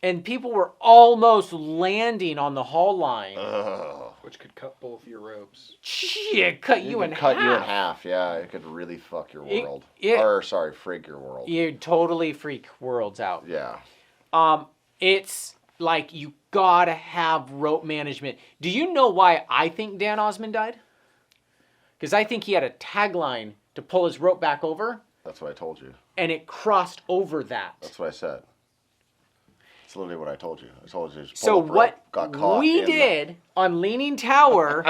and people were almost landing on the haul line. Ugh. Which could cut both your ropes. Shit, cut you in cut half. you in half. Yeah, it could really fuck your world. Freak your world. You totally freak worlds out. Yeah. It's like you gotta have rope management. Do you know why I think Dan Osmond died? Because I think he had a tagline to pull his rope back over. That's what I told you. And it crossed over that. That's what I said. It's literally what I told you. I told you. So what got caught we did on Leaning Tower,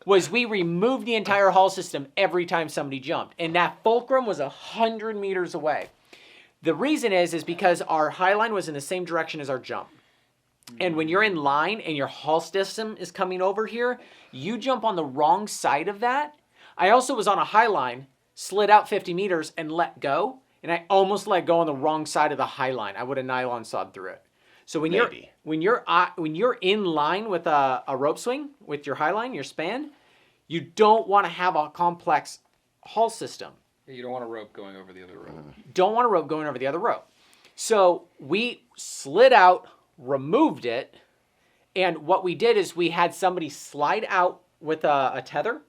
was we removed the entire haul system every time somebody jumped. And that Fulcrum was 100 meters away. The reason is because our high line was in the same direction as our jump. And when you're in line and your haul system is coming over here, you jump on the wrong side of that. I also was on a high line, slid out 50 meters and let go. And I almost let go on the wrong side of the high line. I would have nylon sawed through it. So when you're in line with a rope swing with your high line, your span, you don't want to have a complex haul system. You don't want a rope going over the other rope. Don't want a rope going over the other rope. So we slid out, removed it, and what we did is we had somebody slide out with a tether,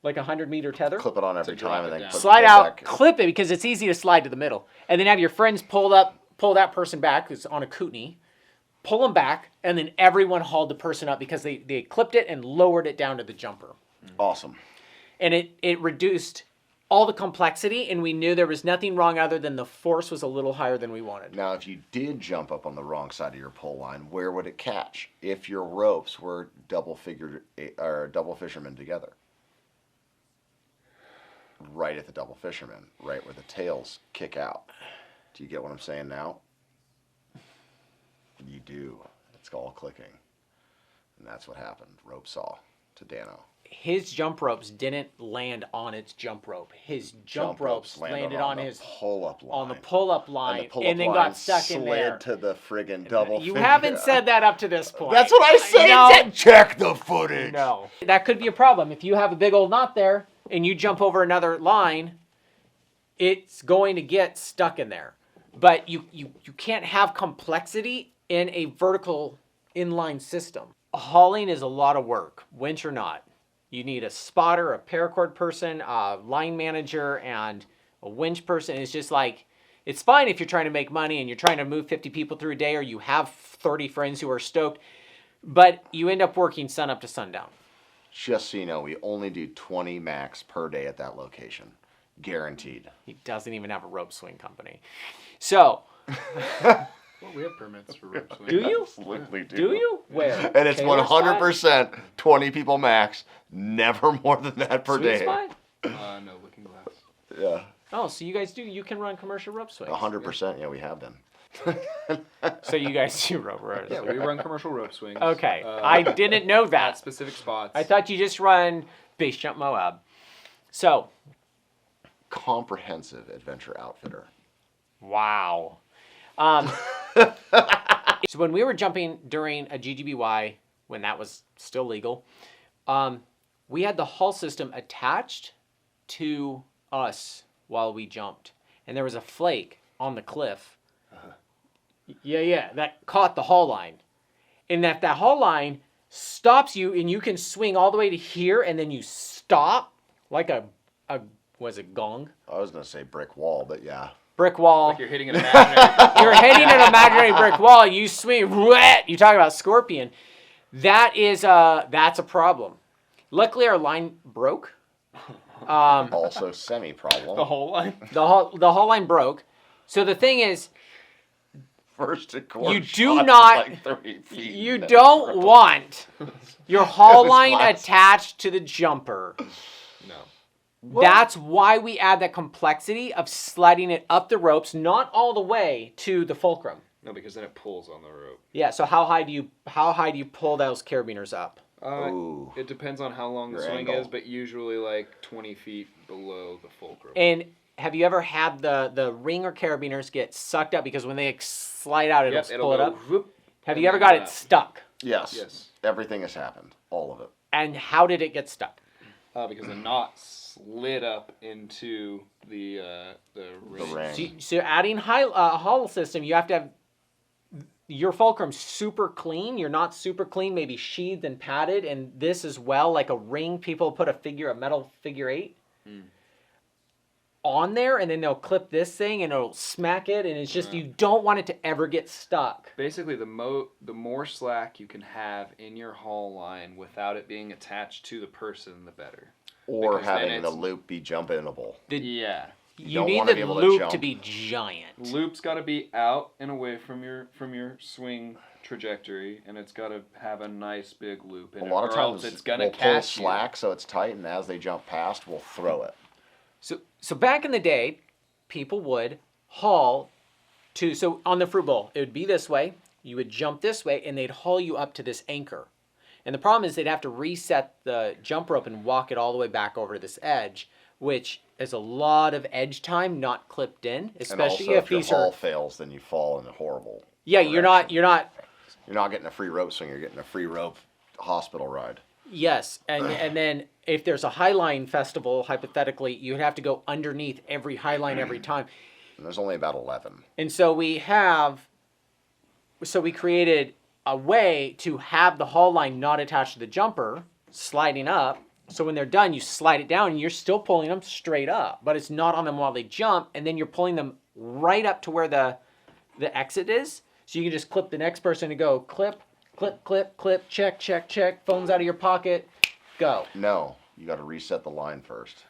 like a 100-meter tether. Clip it on every time and then down. Slide out, clip it because it's easy to slide to the middle. And then have your friends pull that person back who's on a kootenai, pull them back, and then everyone hauled the person up because they clipped it and lowered it down to the jumper. Awesome. And it reduced all the complexity, and we knew there was nothing wrong other than the force was a little higher than we wanted. Now, if you did jump up on the wrong side of your pole line, where would it catch? If your ropes were double fishermen together. Right at the double fisherman, right where the tails kick out. Do you get what I'm saying now? You do. It's all clicking. And that's what happened. Rope saw to Dano. His jump ropes didn't land on its jump rope. His jump ropes landed on his pull-up line. On the pull-up line, and then got stuck in there. Slid to the friggin' double. You haven't said that up to this point. That's what I said. No. Check the footage. No. That could be a problem. If you have a big old knot there and you jump over another line, it's going to get stuck in there. But you can't have complexity in a vertical inline system. Hauling is a lot of work, winch or not. You need a spotter, a paracord person, a line manager, and a winch person. It's just like, it's fine if you're trying to make money and you're trying to move 50 people through a day or you have 30 friends who are stoked, but you end up working sun up to sundown. Just so you know, we only do 20 max per day at that location. Guaranteed. He doesn't even have a rope swing company. So... Well, we have permits for rope swing. Do you? Absolutely do. Do you? Where? And it's Taylor 100% 20 people max. Never more than that per Sweet day. spot? No, Looking Glass. Yeah. Oh, so you guys do, you can run commercial rope swings. 100%. Yeah, we have them. So you guys do rope runners. Yeah, we run commercial rope swings. Okay. I didn't know At that. specific spots. I thought you just run base jump Moab. So, Comprehensive adventure outfitter. wow. So when we were jumping during a GGBY, when that was still legal, we had the haul system attached to us while we jumped. And there was a flake on the cliff. Yeah, that caught the haul line. And that haul line stops you and you can swing all the way to here and then you stop like a was it gong? I was going to say brick wall, but yeah. Brick wall. Like you're hitting an imaginary. You're hitting an imaginary brick wall. You swing. You talk about scorpion. That's a problem. Luckily, our line broke. Also semi-problem. The whole line. The whole line broke. So the thing is, First to court you do shot not. like 30 feet. You don't want your haul was line last. attached to the jumper. No. That's why we add that complexity of sliding it up the ropes, not all the way to the fulcrum. No, because then it pulls on the rope. Yeah. So how high do you pull those carabiners up? Ooh. It depends on how long the Your swing angle. is, but usually like 20 feet below the fulcrum. And have you ever had the ring or carabiners get sucked up because when they slide out, it'll pull it go up? whoop, Have and you ever then got it up. stuck? Yes. Yes. Everything has happened. All of it. And how did it get stuck? Because the knot slid up into the ring. ring. So adding hollow system, you have to have your fulcrum super clean. You're not super clean, maybe sheathed and padded, and this as well, like a ring. People put a metal figure 8 on there, and then they'll clip this thing and it'll smack it, and it's just you don't want it to ever get stuck. Basically, the more slack you can have in your haul line without it being attached to the person, the better. Or Because then having the it's- loop be jump-inable. Yeah. You don't need wanna the be able to loop jump. to be giant. Loop's got to be out and away from your swing trajectory, and it's got to have a nice big loop in A it, lot of or else times it's gonna we'll pull catch you. slack so it's tight, and as they jump past, we'll throw it. So back in the day, people would haul so on the fruit bowl, it would be this way. You would jump this way, and they'd haul you up to this anchor. And the problem is they'd have to reset the jump rope and walk it all the way back over to this edge, which is a lot of edge time not clipped in, especially and also, if these your haul are. fails, then you fall in a horrible. Yeah, direction. you're not. You're not getting a free rope swing. You're getting a free rope hospital ride. Yes, and then if there's a Highline festival, hypothetically, you'd have to go underneath every Highline every time. And there's only about 11. And so we created a way to have the haul line not attached to the jumper, sliding up. So when they're done, you slide it down and you're still pulling them straight up, but it's not on them while they jump. And then you're pulling them right up to where the exit is. So you can just clip the next person and go clip, clip, clip, clip, check, check, check, phone's out of your pocket, go. No, you got to reset the line first.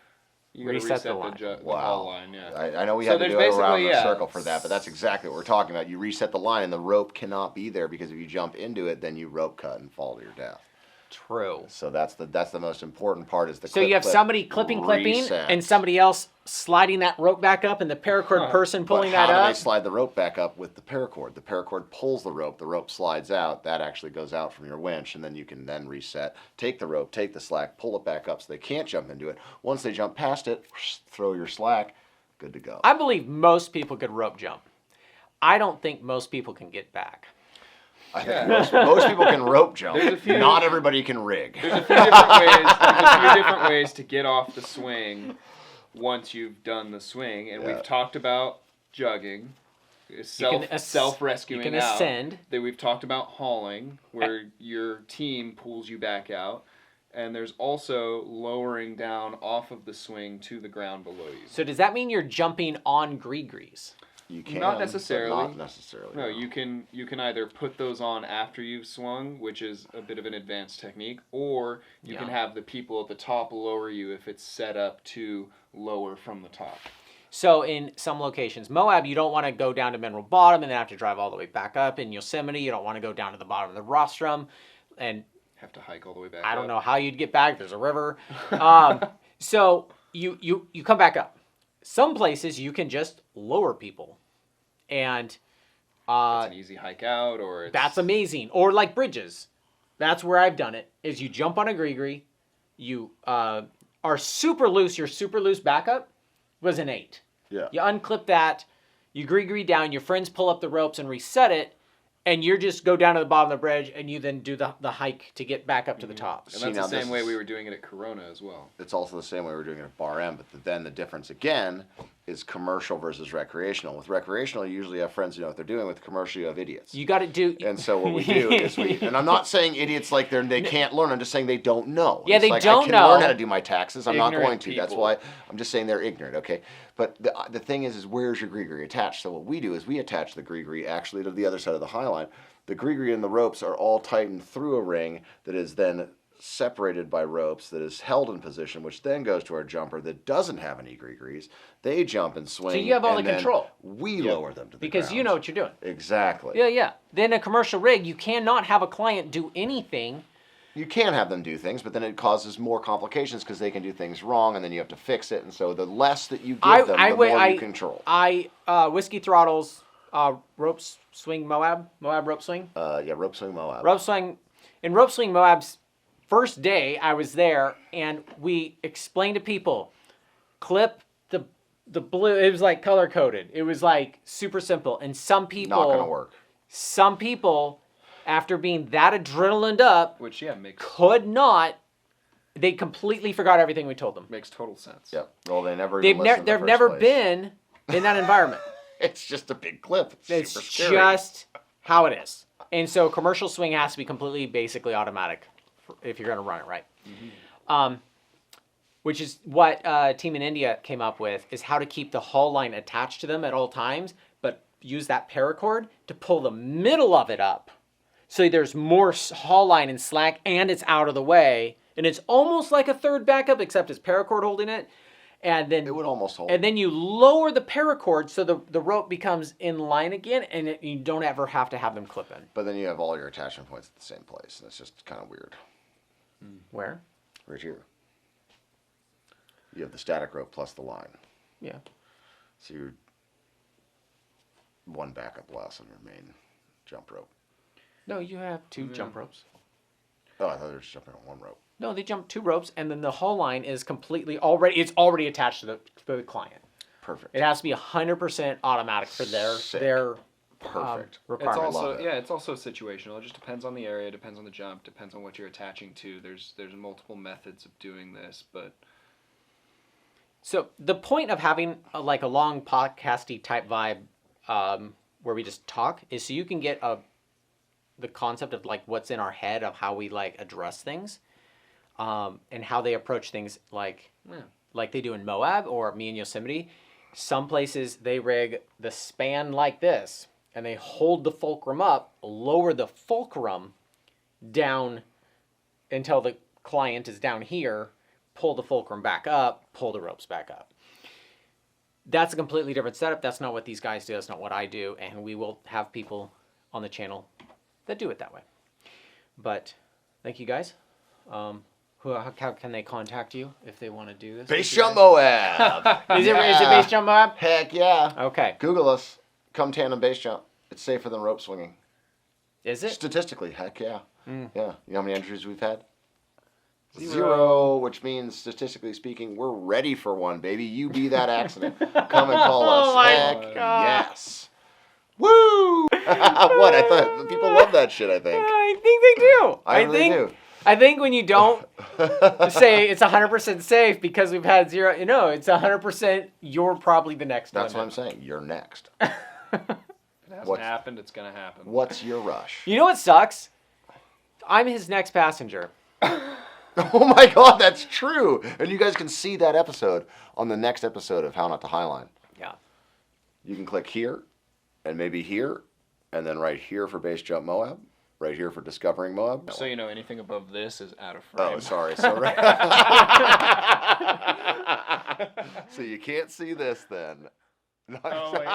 You gotta Reset reset the line. the Wow. haul line, yeah. I know we So had to there's do it around basically, the yeah, circle for that, but that's exactly what we're talking about. You reset the line, and the rope cannot be there because if you jump into it, then you rope cut and fall to your death. True. So that's the most important part is the. So you have somebody clipping, reset. and somebody else sliding that rope back up, and the paracord person pulling But how that do up. they slide the rope back up with the paracord? The paracord pulls the rope slides out, that actually goes out from your winch, and then you can then reset, take the rope, take the slack, pull it back up so they can't jump into it. Once they jump past it, throw your slack, good to go. I believe most people could rope jump. I don't think most people can get back. I think most people can rope jump. There's a few- Not everybody can rig. There's a few different ways to get off the swing once you've done the swing, and Yeah. we've talked about jugging, self-rescuing You can out. ascend. That we've talked about hauling, where your team pulls you back out, and there's also lowering down off of the swing to the ground below you. So does that mean you're jumping on gree-grees? You can, Not but necessarily. Not necessarily. No, you can either put those on after you've swung, which is a bit of an advanced technique, or you can have the people at the top lower you if it's set up to lower from the top. So in some locations, Moab, you don't want to go down to Mineral Bottom and then have to drive all the way back up. In Yosemite, you don't want to go down to the bottom of the rostrum, and Have to hike all the way back. I don't up. know how you'd get back. There's a river. So you come back up. Some places you can just lower people, and It's an easy hike out, or it's... that's amazing. Or like bridges. That's where I've done it, is you jump on a gree-gree, you are super loose, your super loose backup was an 8. Yeah. You unclip that, you gree-gree down, your friends pull up the ropes and reset it, and you just go down to the bottom of the bridge, and you then do the hike to get back up to the top. And See, that's now the this same way is- we were doing it at Corona as well. It's also the same way we're doing it at Bar M, but then the difference again is commercial versus recreational. With recreational, you usually have friends who know what they're doing. With commercial, you have idiots. You got to do... And so what we do is and I'm not saying idiots like they can't learn. I'm just saying they don't know. Yeah, It's they like, don't I can know. learn how to do my taxes. I'm not Ignorant going to. That's people. why I'm just saying they're ignorant. Okay, but the thing is where's your gree-gree attached? So what we do is we attach the gree-gree actually to the other side of the high line. The gree-gree and the ropes are all tightened through a ring that is then separated by ropes that is held in position, which then goes to our jumper that doesn't have any gree-grees. They jump and swing. So you have all and the then control. We lower them to the because you ground. know what you're doing. Exactly. Yeah. Then a commercial rig, you cannot have a client do anything. You can have them do things, but then it causes more complications because they can do things wrong, and then you have to fix it. And so the less that you give them, the more you control. Whiskey Throttles, ropes swing Moab rope swing. Yeah, rope swing Moab. Rope swing, in rope swing Moab's first day, I was there, and we explained to people, clip the blue. It was like color coded. It was like super simple. And some people, Not gonna work. Some people, after being that adrenalined up, Which, yeah, makes... could not They completely forgot everything we told them. Makes total sense. Yep. Well, they never even listened in the They've first never place. been in that environment. It's just a big clip. It's super scary. just how it is. And so commercial swing has to be completely, basically automatic if you're going to run it right. Which is what a team in India came up with, is how to keep the haul line attached to them at all times, but use that paracord to pull the middle of it up. So there's more haul line and slack, and it's out of the way. And it's almost like a third backup, except it's paracord holding it. And then It would almost hold. And then you lower the paracord so the rope becomes in line again, and you don't ever have to have them clip in. But then you have all your attachment points at the same place. That's just kind of weird. Where? Right here. You have the static rope plus the line. Yeah. So you're one backup less on your main jump rope. No, you have two jump ropes. Oh, I thought they were just jumping on one rope. No, they jump 2 ropes, and then the haul line is completely already attached to the client. Perfect. It has to be 100% automatic for Sick. their Perfect. It's requirement. also Love it. it's also situational. It just depends on the area, depends on the jump, depends on what you're attaching to. There's multiple methods of doing this, but So the point of having a long podcasty type vibe, where we just talk, is so you can get the concept of what's in our head of how we address things, and how they approach things like they do in Moab or me in Yosemite. Some places they rig the span like this, and they hold the fulcrum up, lower the fulcrum down until the client is down here, pull the fulcrum back up, pull the ropes back up. That's a completely different setup. That's not what these guys do. That's not what I do. And we will have people on the channel that do it that way. But thank you guys. How can they contact you if they want to do this? Base Jump Moab. Is it Base Jump Moab? Heck yeah. Okay. Google us. Come tandem base jump. It's safer than rope swinging. Is it? Statistically, heck yeah. Yeah. You know how many injuries we've had? 0. Which means, statistically speaking, we're ready for one, baby. You be that accident. Come and call us. Oh my Heck God. yes. Woo! What? I thought people love that shit, I think. I think they do. I really do. I think when you don't say it's 100% safe because we've had 0, it's 100%. You're probably the next one. That's what I'm saying. You're next. if it hasn't What's- happened, it's gonna happen. What's your rush? You know what sucks? I'm his next passenger. Oh my God, that's true. And you guys can see that episode on the next episode of How Not to Highline. Yeah. You can click here, and maybe here, and then right here for Base Jump Moab, right here for Discovering Moab. So you know, anything above this is out of frame. Oh, sorry. So, so you can't see this then. Oh, wait.